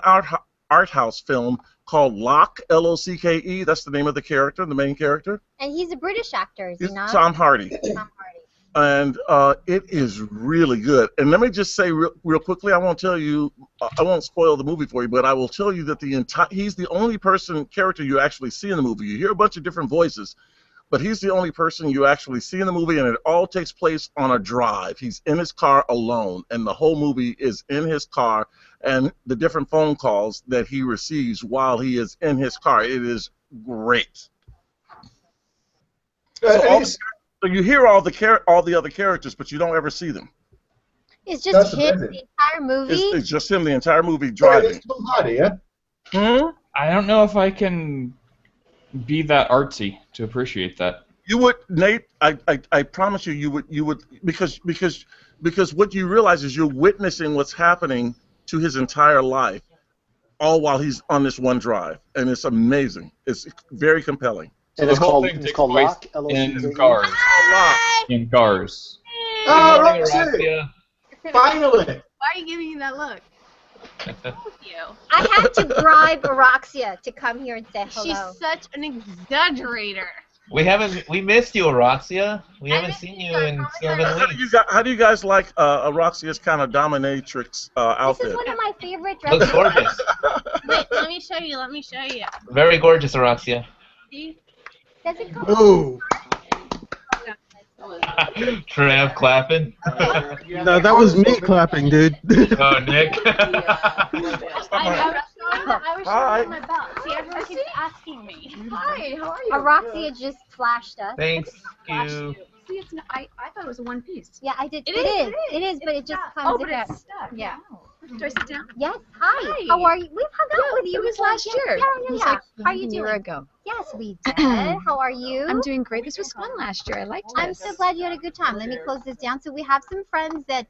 art house film called Locke, L-O-C-K-E. That's the name of the main character. And he's a British actor, is he not? Tom Hardy. Tom Hardy. And it is really good. And let me just say real quickly, I won't spoil the movie for you, but I will tell you that he's the only character you actually see in the movie. You hear a bunch of different voices, but he's the only person you actually see in the movie, and it all takes place on a drive. He's in his car alone, and the whole movie is in his car and the different phone calls that he receives while he is in his car. It is great. So you hear all the other characters, but you don't ever see them. It's just him the entire movie? It's just him the entire movie driving. It's Tom Hardy, yeah? I don't know if I can be that artsy to appreciate that. You would, Nate. I promise you would because what you realize is you're witnessing what's happening to his entire life, all while he's on this one drive, and it's amazing. It's very compelling. And So it's the whole called thing takes Locke, place L-O-C-K-E. in cars. In cars. Oh, Morning, Roxy! Araxia. Finally! Why are you giving me that look? Thank you. I had to bribe Araxia to come here and say hello. She's such an exaggerator. We missed you, Araxia. We haven't seen you in 7 weeks. How do you guys like Araxia's kind of dominatrix outfit? This is one of my favorite Looks dresses. gorgeous. Wait, let me show you. Let me show you. Very gorgeous, Araxia. See? Does it come Ooh. Trev clapping. No, that was me clapping, dude. Oh, Nick. I was Hi. showing my belt. See, everyone keeps asking me. Hi, how are you? Araxia just flashed us. Thanks you. See, it's not, I thought it was a one piece. Yeah, I did. It is, But it just comes Oh, but again. it's stuck. Yeah. Do I sit down? Yes. Hi. Hi. How are you? We've hung out with you. It was before. last year. Yeah. It was Yeah. like How are you a year doing? ago. Yes, we did. How are you? I'm doing great. This was fun last year. I liked it. I'm so glad you had a good time. Let me close this down. So we have some friends that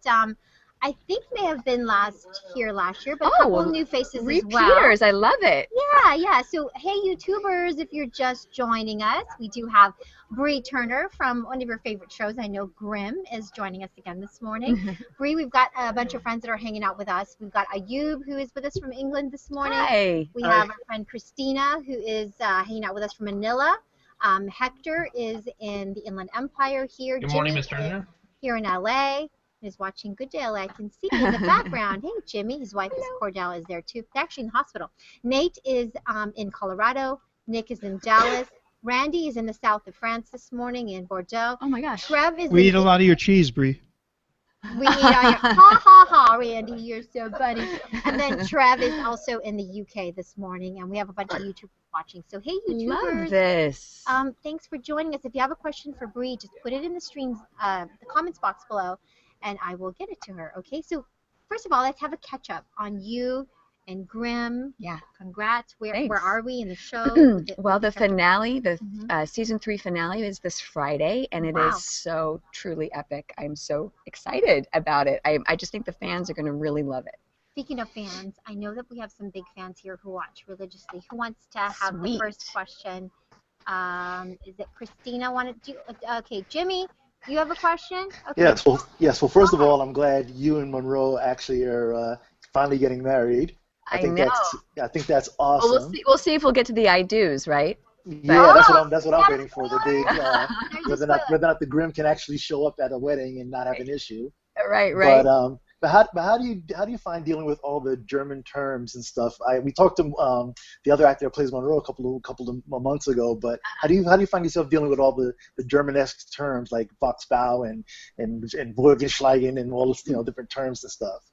I think may have been last year, but a couple of new faces as well. Repeaters. I love it. Yeah. So, hey, YouTubers, if you're just joining us, we do have Bree Turner from one of your favorite shows. I know GRIMM is joining us again this morning. Bree, we've got a bunch of friends that are hanging out with us. We've got Ayub, who is with us from England this morning. Hi. We have our friend Christina, who is hanging out with us from Manila. Hector is in the Inland Empire here. Good morning, Jimmy Miss Turner. here in LA. Is watching Good Day LA. I can see in the background. Hey, Jimmy. His wife is Cordell is there too. They're actually in the hospital. Nate is in Colorado. Nick is in Dallas. Randy is in the south of France this morning in Bordeaux. Oh my gosh. Trev is We in eat a lot of your cheese, Bree. We eat all your ha, Randy. You're so funny. And then Trev is also in the UK this morning, and we have a bunch of YouTubers watching. So hey, YouTubers. Love this. Thanks for joining us. If you have a question for Bree, just put it in the the comments box below, and I will get it to her. Okay. So first of all, let's have a catch up on you and GRIMM. Yeah. Congrats. Where are we in the show? Well, the finale, the season 3 finale is this Friday, and it Wow. is so truly epic. I'm so excited about it. I just think the fans are going to really love it. Speaking of fans, I know that we have some big fans here who watch religiously. Who wants to have the Sweet. first question? Is it Christina wanted to? Okay, Jimmy, you have a question? Okay. Yes. Well, first of all, I'm glad you and Monroe actually are finally getting married. I think know. that's awesome. Well, we'll see if we'll get to the I do's, right? Yeah, that's what I'm waiting for. The big whether or not the GRIMM can actually show up at a wedding and not have an issue. Right. But how do you find dealing with all the German terms and stuff? We talked to the other actor that plays Monroe a couple of months ago. But how do you find yourself dealing with all the German-esque terms like Volksbau and Burgenschlagen and all those different terms and stuff?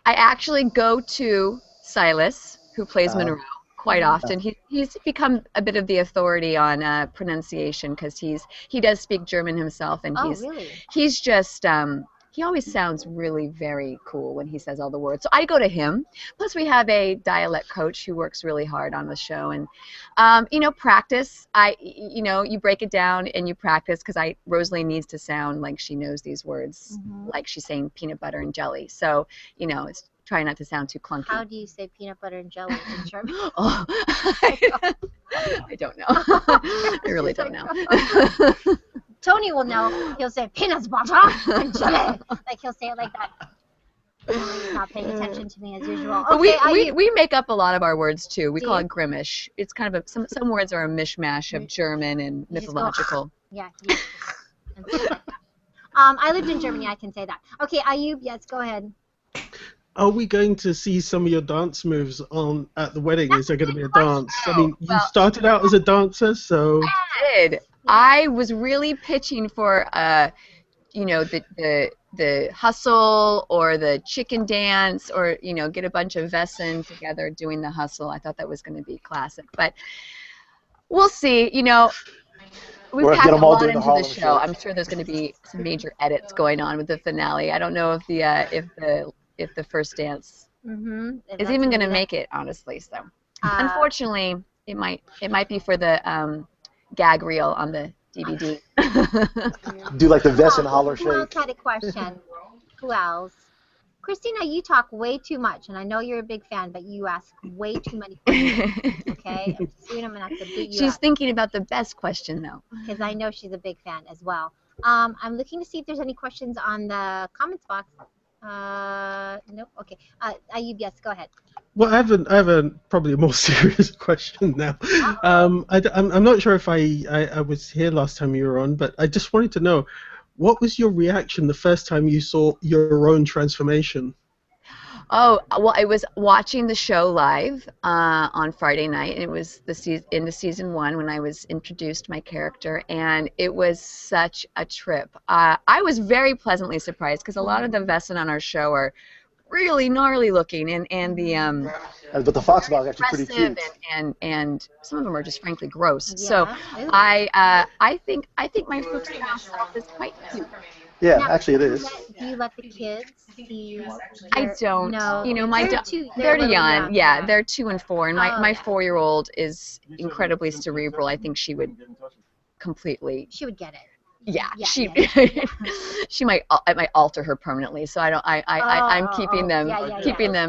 I actually go to Silas, who plays Monroe, quite often. He's become a bit of the authority on pronunciation because he does speak German himself, and he's just he always sounds really very cool when he says all the words. So I go to him. Plus, we have a dialect coach who works really hard on the show, and practice. You break it down and you practice because Rosalie needs to sound like she knows these words, like she's saying peanut butter and jelly. So it's try not to sound too clunky. How do you say peanut butter and jelly in German? Oh, I don't know. I really don't know. Tony will know. He'll say peanut butter and jelly. Like he'll say it like that. He's not paying attention to me as usual. Okay, but we make up a lot of our words too. We call it Grimmish. It's kind of some words are a mishmash of German and mythological. Yeah. I lived in Germany. I can say that. Okay, Ayub, yes, go ahead. Are we going to see some of your dance moves at the wedding? Is there going to be a dance? I mean, you started out as a dancer, so. I did. I was really pitching for, the hustle or the chicken dance or, get a bunch of Vessen together doing the hustle. I thought that was going to be classic. But we'll see. We've packed a lot into the show. I'm sure there's going to be some major edits going on with the finale. I don't know if the first dance is even going to make it, honestly. So, unfortunately, it might be for the gag reel on the DVD. Do like the vest and holler shake. Who else had a question? Who else? Christina, you talk way too much, and I know you're a big fan, but you ask way too many questions. Okay? I'm gonna have to beat you She's up. thinking about the best question, though. Because I know she's a big fan as well. I'm looking to see if there's any questions on the comments box. Nope. Okay. Ayub, yes, go ahead. Well, I have probably a more serious question now. I'm not sure if I was here last time you were on, but I just wanted to know, what was your reaction the first time you saw your own transformation? Oh, well, I was watching the show live on Friday night. It was in the season 1 when I was introduced my character, and it was such a trip. I was very pleasantly surprised because a lot of the Vessen on our show are really gnarly looking, and the but the fox dog is actually pretty cute, and some of them are just frankly gross. Yeah. So I think my Fuchsia self is quite cute. Yeah, now, actually it is. Do you let the kids see? I don't. No. They're young. Yeah, they're 2 and 4, and my 4-year-old is incredibly cerebral. I think she would completely. She would get it. Yeah, she might. I might alter her permanently. So I don't. I'm keeping them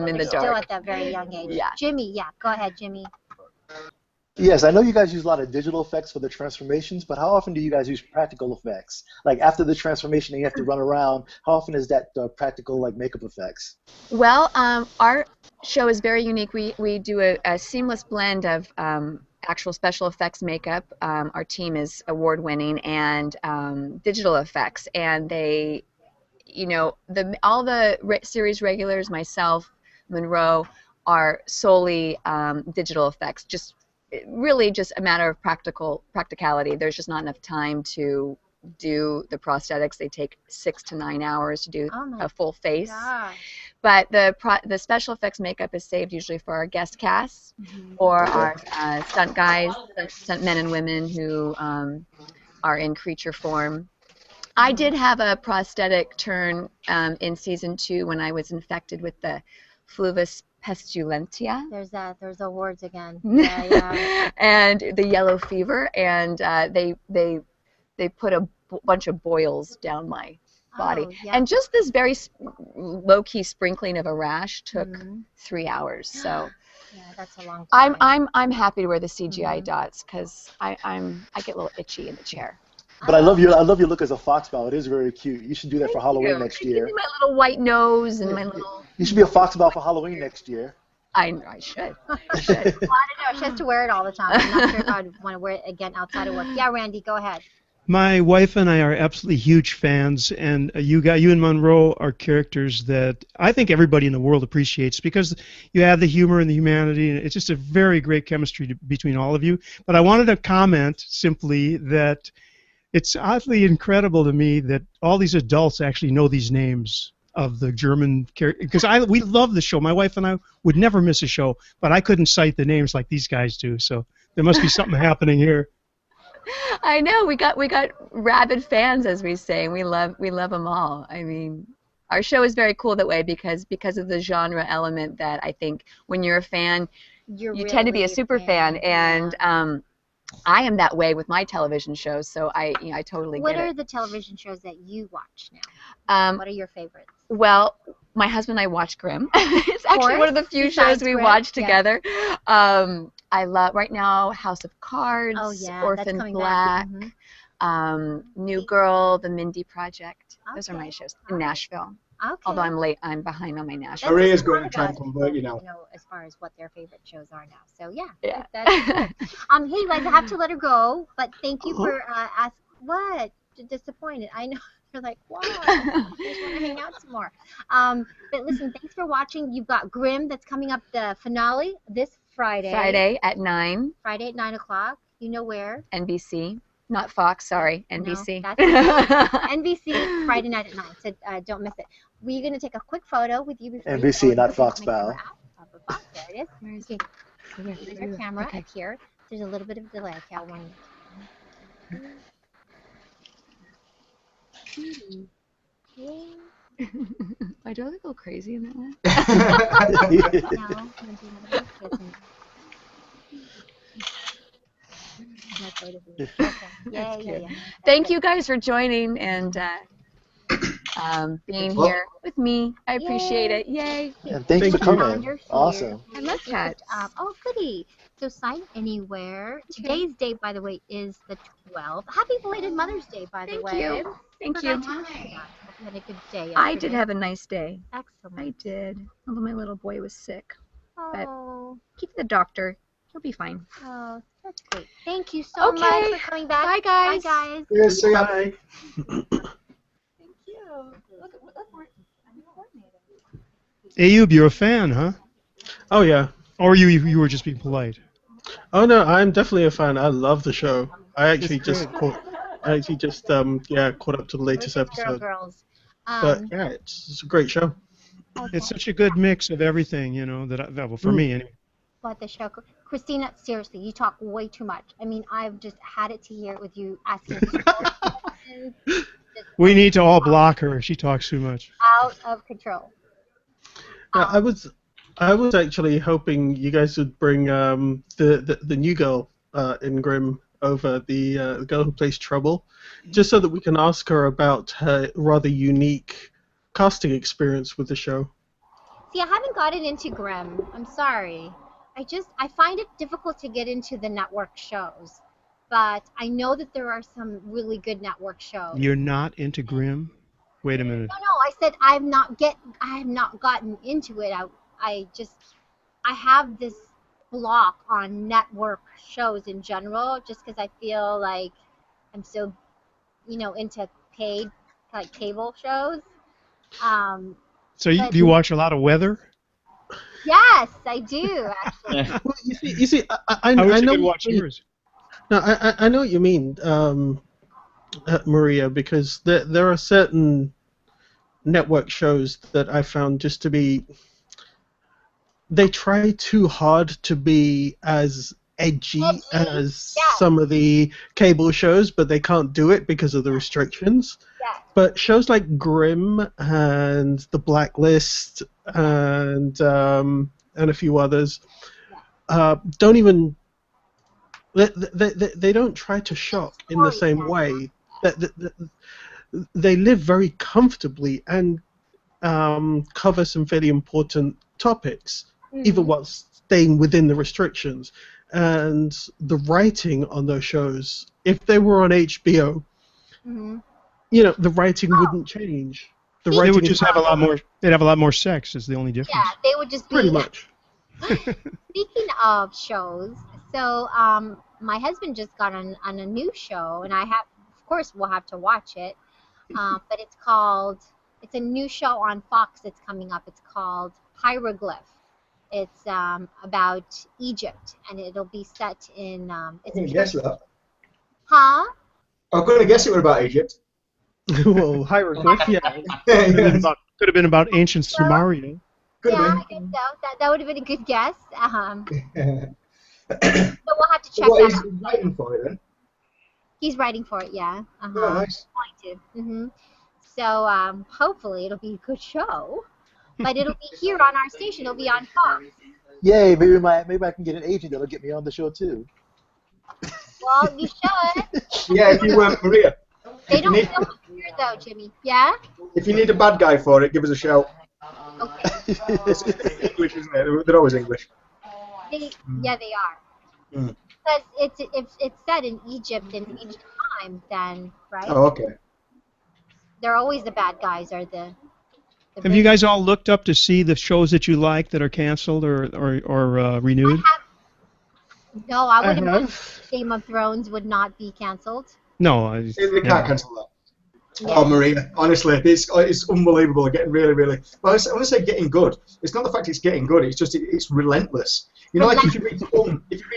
in the dark. Still at that very young age. Yeah. Jimmy, go ahead, Jimmy. Yes, I know you guys use a lot of digital effects for the transformations, but how often do you guys use practical effects? Like after the transformation and you have to run around, how often is that practical like makeup effects? Well, our show is very unique. We do a seamless blend of actual special effects makeup. Our team is award-winning, and digital effects, and they, all the series regulars, myself, Monroe, are solely digital effects. Really just a matter of practicality. There's just not enough time to do the prosthetics. They take 6 to 9 hours to do a full face. But the special effects makeup is saved usually for our guest casts or our stunt guys, stunt men and women who are in creature form. I did have a prosthetic turn in season 2 when I was infected with the fluvis pestilentia. There's awards again. And the yellow fever, and they put a bunch of boils down my body, and just this very low-key sprinkling of a rash took 3 hours. So yeah, that's a long time. I'm happy to wear the CGI dots because I get a little itchy in the chair. But I love your look as a foxbell. It is very cute. You should do that for Halloween next year. My little white nose and my little. You should be a foxbell for Halloween next year. I should. Well, I don't know. She has to wear it all the time. I'm not sure if I'd want to wear it again outside of work. Yeah, Randy, go ahead. My wife and I are absolutely huge fans, and you and Monroe are characters that I think everybody in the world appreciates because you have the humor and the humanity, and it's just a very great chemistry between all of you. But I wanted to comment simply that it's oddly incredible to me that all these adults actually know these names. of the German character, because we love the show. My wife and I would never miss a show, but I couldn't cite the names like these guys do. So there must be something happening here. I know we got rabid fans, as we say. And we love them all. I mean, our show is very cool that way because of the genre element that I think when you're a fan, you really tend to be a super fan, and I am that way with my television shows. So I totally What get are it. the television shows that you watch now? What are your favorites? Well, my husband and I watch Grimm. It's actually one of the few shows we watch together. I love right now House of Cards, Orphan Black, New Girl, The Mindy Project. Those are my shows in Nashville. Okay. Although I'm behind on my Nashville. Maria's going to try and convert you now. As far as what their favorite shows are now. So yeah. Yeah. That's good. Hey guys, I have to let her go, but thank you for asking. What? Disappointed. I know. You're like, wow, I just want to hang out some more. But listen, thanks for watching. You've got Grimm that's coming up, the finale this Friday. Friday at 9. Friday at 9 o'clock. You know where? NBC. Not Fox, sorry. NBC. No, that's NBC, Friday night at 9. So don't miss it. We're going to take a quick photo with you before NBC, you not Fox, pal. There it is. Where is it? There's our camera up here. There's a little bit of delay. Okay, I'll warn you. I do look a little crazy in that one. Thank you guys for joining and being here with me. I appreciate it. Yay. And thanks for coming. Awesome. I love cats. Oh, goody. So sign anywhere. Today's date, by the way, is the 12th. Happy belated Mother's Day, by the way. Thank you. Hope you had a good day. I did have a nice day. Excellent. I did. Although my little boy was sick. But Oh, keep the doctor. He'll be fine. oh, that's great. Thank you so much for coming back. Bye, guys. Bye, guys. Yes, see ya. Thank you. Look, we're coordinated. Ayub, you're a fan, huh? Oh yeah. Or you were just being polite? Oh no, I'm definitely a fan. I love the show. I actually just caught up to the latest episode. Girls. But yeah, it's a great show. It's such a good mix of everything, well, for me anyway. What the show? Christina, seriously, you talk way too much. I mean, I've just had it to hear it with you asking questions. We need to all block her. She talks too much. Out of control. I was actually hoping you guys would bring the new girl in Grimm over, the girl who plays Trouble, just so that we can ask her about her rather unique casting experience with the show. See, I haven't gotten into Grimm. I'm sorry. I find it difficult to get into the network shows, but I know that there are some really good network shows. You're not into Grimm? Wait a minute. No, I said I have not gotten into it. I have this block on network shows in general, just because I feel like I'm so, into paid like cable shows. So do you watch a lot of weather? Yes, I do actually. Well, you see, I know you watch yours. No, I know what you mean, Maria, because there are certain network shows that I found just to be. They try too hard to be as edgy as some of the cable shows, but they can't do it because of the restrictions. Yeah. But shows like Grimm and The Blacklist and a few others don't even. They don't try to shock in the same way. They live very comfortably and cover some very important topics, even while staying within the restrictions. And the writing on those shows, if they were on HBO, the writing wouldn't change. They would just have a lot more. They'd have a lot more sex. Is the only difference. Yeah, they would just be pretty much. Speaking of shows, so my husband just got on a new show, and of course, we'll have to watch it. But it's a new show on Fox that's coming up. It's called Hieroglyph. It's about Egypt, and it'll be set in. I guess that. Huh? I'm going to guess it was about Egypt. Well, hieroglyph, yeah. Could have been about ancient Sumeria. Yeah, I guess so. That would have been a good guess. So we'll have to check What that is out. he writing for it then? He's writing for it, yeah. Oh, nice. Going to. So hopefully it'll be a good show. But it'll be here on our station. It'll be on Fox. Yay! Maybe I can get an agent that'll get me on the show too. Well, you should. Yeah, if you weren't Maria. They don't film it here though, Jimmy. Yeah? If you need a bad guy for it, give us a shout. Okay. It's English, isn't it? They're always English. Yeah, they are. Mm. Because it's set in Egypt in ancient times, then, right? Oh, okay. They're always the bad guys, are the Have you guys all looked up to see the shows that you like that are canceled or renewed? No, I wouldn't believe Game of Thrones would not be canceled. No, They can't cancel that. Oh, Maria, honestly, it's unbelievable. Getting really, really. Well, I want to say getting good. It's not the fact it's getting good. It's just it's relentless. You know, like if you read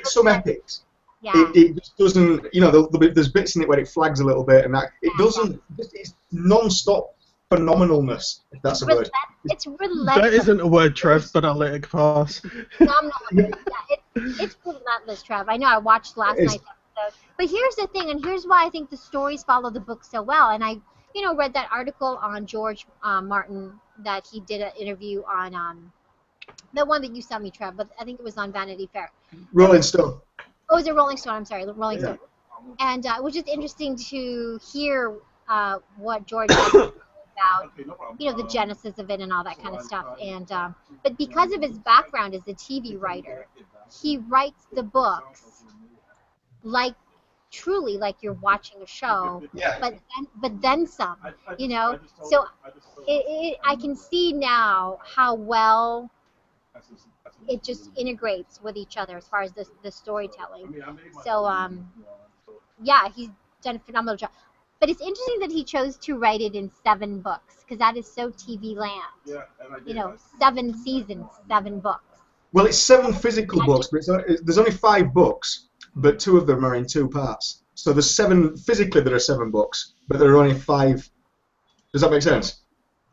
some epics, it just doesn't. You know, there's bits in it where it flags a little bit, and that it doesn't. It's non-stop phenomenalness. If that's a word. It's relentless. That isn't a word, Trev, but I'll let it pass. It's relentless, Trev. I know. I watched last night's episode. But here's the thing, and here's why I think the stories follow the book so well. And I, read that article on George Martin that he did an interview on the one that you sent me, Trev, but I think it was on Vanity Fair. Rolling Stone. Oh, was it Rolling Stone? I'm sorry, Rolling Stone. And it was just interesting to hear what George had to say about, the genesis of it and all that kind of stuff. And but because of his background as a TV writer, he writes the books truly like you're watching a show, but then some, So I can see now how well it just integrates with each other as far as the storytelling. So yeah, he's done a phenomenal job. But it's interesting that he chose to write it in 7 books, because that is so TV land. 7 seasons, 7 books. Well, it's 7 physical books, but there's only 5 books, but 2 of them are in 2 parts. So there's 7 physically. There are 7 books, but there are only 5. Does that make sense?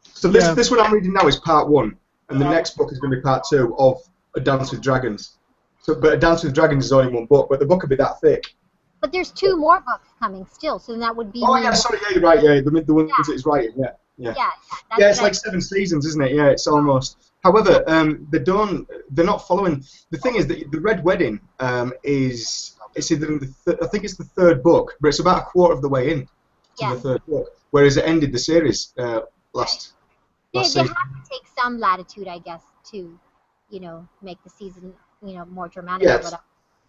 So this one I'm reading now is part 1, and the next book is going to be part 2 of A Dance with Dragons. But A Dance with Dragons is only 1 book, but the book will be that thick. But there's 2 more books coming still, so that would be. Oh yeah, sorry, yeah, you're right. Yeah, the ones that he's writing. Yeah. It's like 7 seasons, isn't it? Yeah, it's almost. However, they're not following. The thing is that the Red Wedding it's either in I think it's the 3rd book, but it's about a quarter of the way in to the 3rd book, whereas it ended the series last season. They have to take some latitude, I guess, to make the season more dramatic. Yes.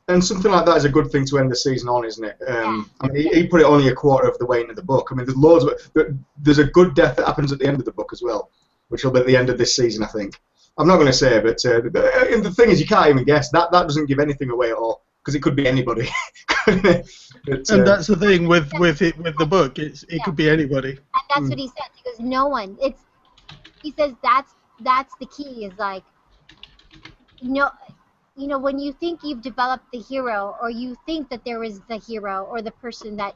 And something like that is a good thing to end the season on, isn't it? I mean, he put it only a quarter of the way into the book. I mean, there's loads of there's a good death that happens at the end of the book as well, which will be at the end of this season, I think. I'm not going to say, but and the thing is, you can't even guess. That doesn't give anything away at all, because it could be anybody. And that's the thing with the book. It could be anybody. And that's what he says. He goes, no one. He says that's the key. Is like, when you think you've developed the hero, or you think that there is the hero or the person that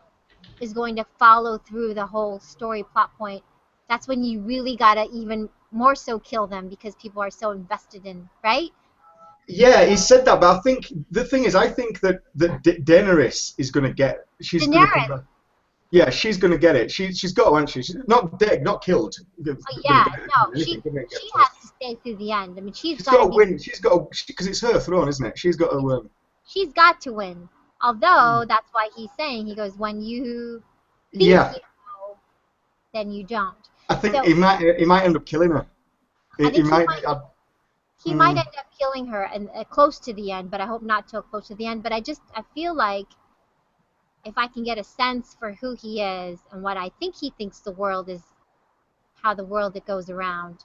is going to follow through the whole story plot point, that's when you really gotta even more so kill them, because people are so invested in, right? Yeah, he said that, but I think the thing is, I think that Daenerys is going to get. She's going to come back. Yeah, she's going to get it. She's got to, hasn't she? She's not dead, not killed. Oh, yeah, no, she has to stay through the end. I mean, she's got to win. She's got because it's her throne, isn't it? She's got to win. She's got to win. Although that's why he's saying, he goes, when you think you know, then you don't. I think he might end up killing her. He might end up killing her and close to the end, but I hope not till close to the end. But I feel like if I can get a sense for who he is and what I think he thinks the world is, how the world that goes around,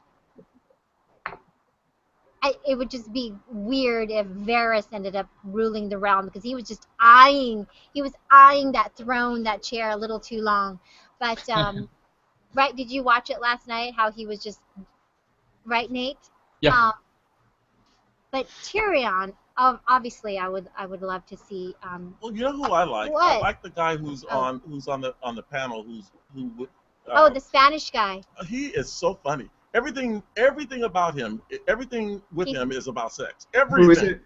it would just be weird if Varys ended up ruling the realm, because he was just eyeing that throne, that chair a little too long. But right, did you watch it last night? How he was just right, Nate? Yeah. But Tyrion, obviously, I would love to see. Well, you know who I like? What? I like the guy who's on the panel who Oh, the Spanish guy. He is so funny. Everything about him, everything with him is about sex. Who is Everything, it?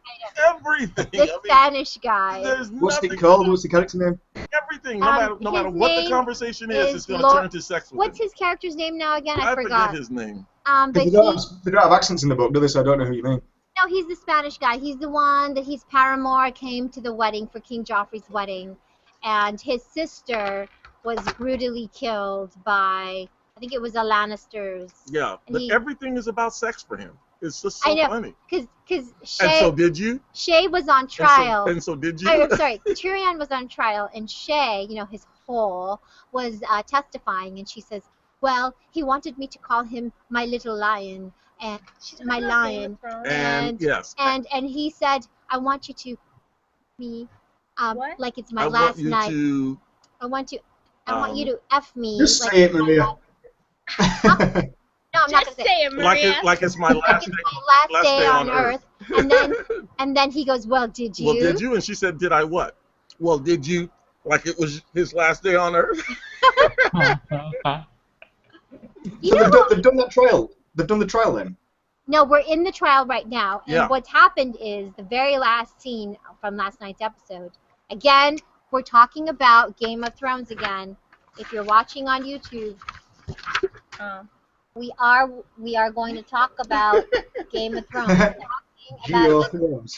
everything. The Spanish guy. There's What's nothing. it called? What's the character name? Everything. No matter His what the name conversation is, it's going to Lord- turn to sex with What's him. his character's name now again? I I forgot. forget his name. But They don't have accents in the book, do they? So I don't know who you mean. no, he's the Spanish guy. He's the one that his paramour came to the wedding for King Joffrey's wedding, and his sister was brutally killed by, I think it was a Lannisters. Yeah, And but he- everything is about sex for him. It's just so I know, funny. because And Shay. so did you? Shay was on trial. And so did you? I'm sorry, Tyrion was on trial, and Shay, his whole, was testifying, and she says, well, he wanted me to call him my little lion, and my lion, And yes. and he said, I want you to me, like it's my I last want you night. to. I want you to F me. Just like say it, it's my Maria. No, I'm not gonna say it. Like it's my last day. Last day on Earth. And then he goes, well, did you? Well, did you? And she said, did I what? Well, did you? Like it was his last day on Earth. So they've done that trial. They've done the trial then. No, we're in the trial right now. And Yeah. what's happened is the very last scene from last night's episode. Again, we're talking about Game of Thrones again. If you're watching on YouTube, we are going to talk about Game of Thrones.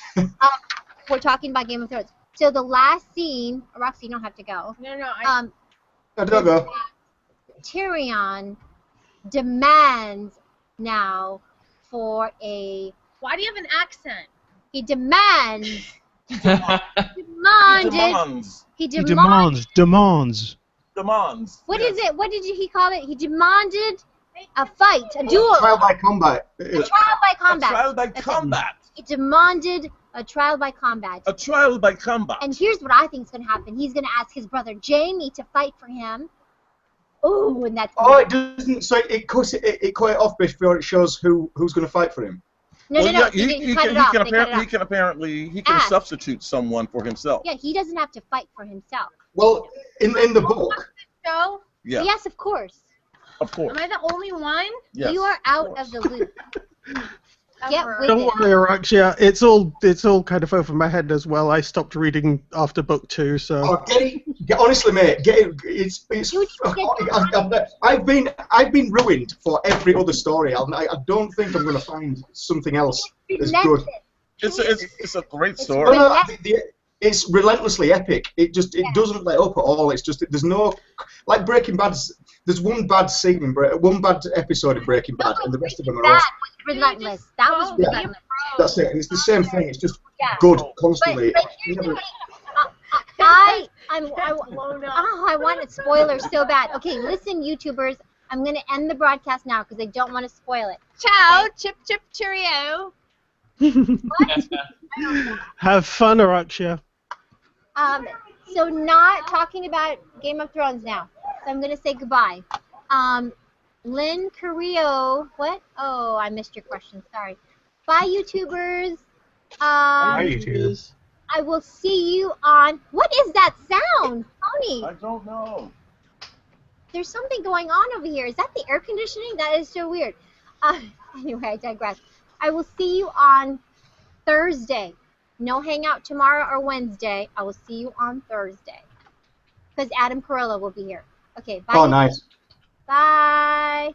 We're talking about Game of Thrones. So the last scene, Roxy, you don't have to go. No, no, I don't go. Tyrion demands now for a. Why do you have an accent? He demands. He demands. He He demands. demands. Demands. What is it? What did he call it? He demanded a fight, a duel. Trial by combat. A trial by combat. A trial by That's it. combat. He demanded a trial by combat. A trial by combat. And here's what I think is going to happen. He's going to ask his brother Jamie to fight for him. Ooh, and that's. Oh, it doesn't. So it cuts it cut it off before it shows who's going to fight for him. No, Well, no, yeah, he cut it off. They cut it He off. can apparently Ask. substitute someone for himself. Yeah, he doesn't have to fight for himself. Well, in the book. Show? Yeah. Yes, of course. Of course. Am I the only one? Yes, You are out of the loop. Get with Don't it. worry, Araxia. It's all kind of over my head as well. I stopped reading after book 2, so. Oh, honestly, mate, get it. It's. I've been ruined for every other story. I don't think I'm going to find something else as good. It's a great story. No, it's relentlessly epic. It doesn't let up at all. It's just there's no like Breaking Bad. There's one bad scene in one bad episode in Breaking Bad, and the rest of them are That awesome. was relentless. That was relentless. That's it. And it's the same thing. It's just good constantly. But here's the thing. I want a spoiler so bad. Okay, listen, YouTubers. I'm going to end the broadcast now because I don't want to spoil it. Ciao, chip chip cheerio. Have fun, Araxia. So not talking about Game of Thrones now. So I'm going to say goodbye. Lynn Carrillo, what? Oh, I missed your question. Sorry. Bye, YouTubers. Bye, YouTubers. I will see you on. What is that sound, Tony? I don't know. There's something going on over here. Is that the air conditioning? That is so weird. Anyway, I digress. I will see you on Thursday. No hangout tomorrow or Wednesday. I will see you on Thursday. Because Adam Carolla will be here. Okay, bye. Oh, nice. Bye.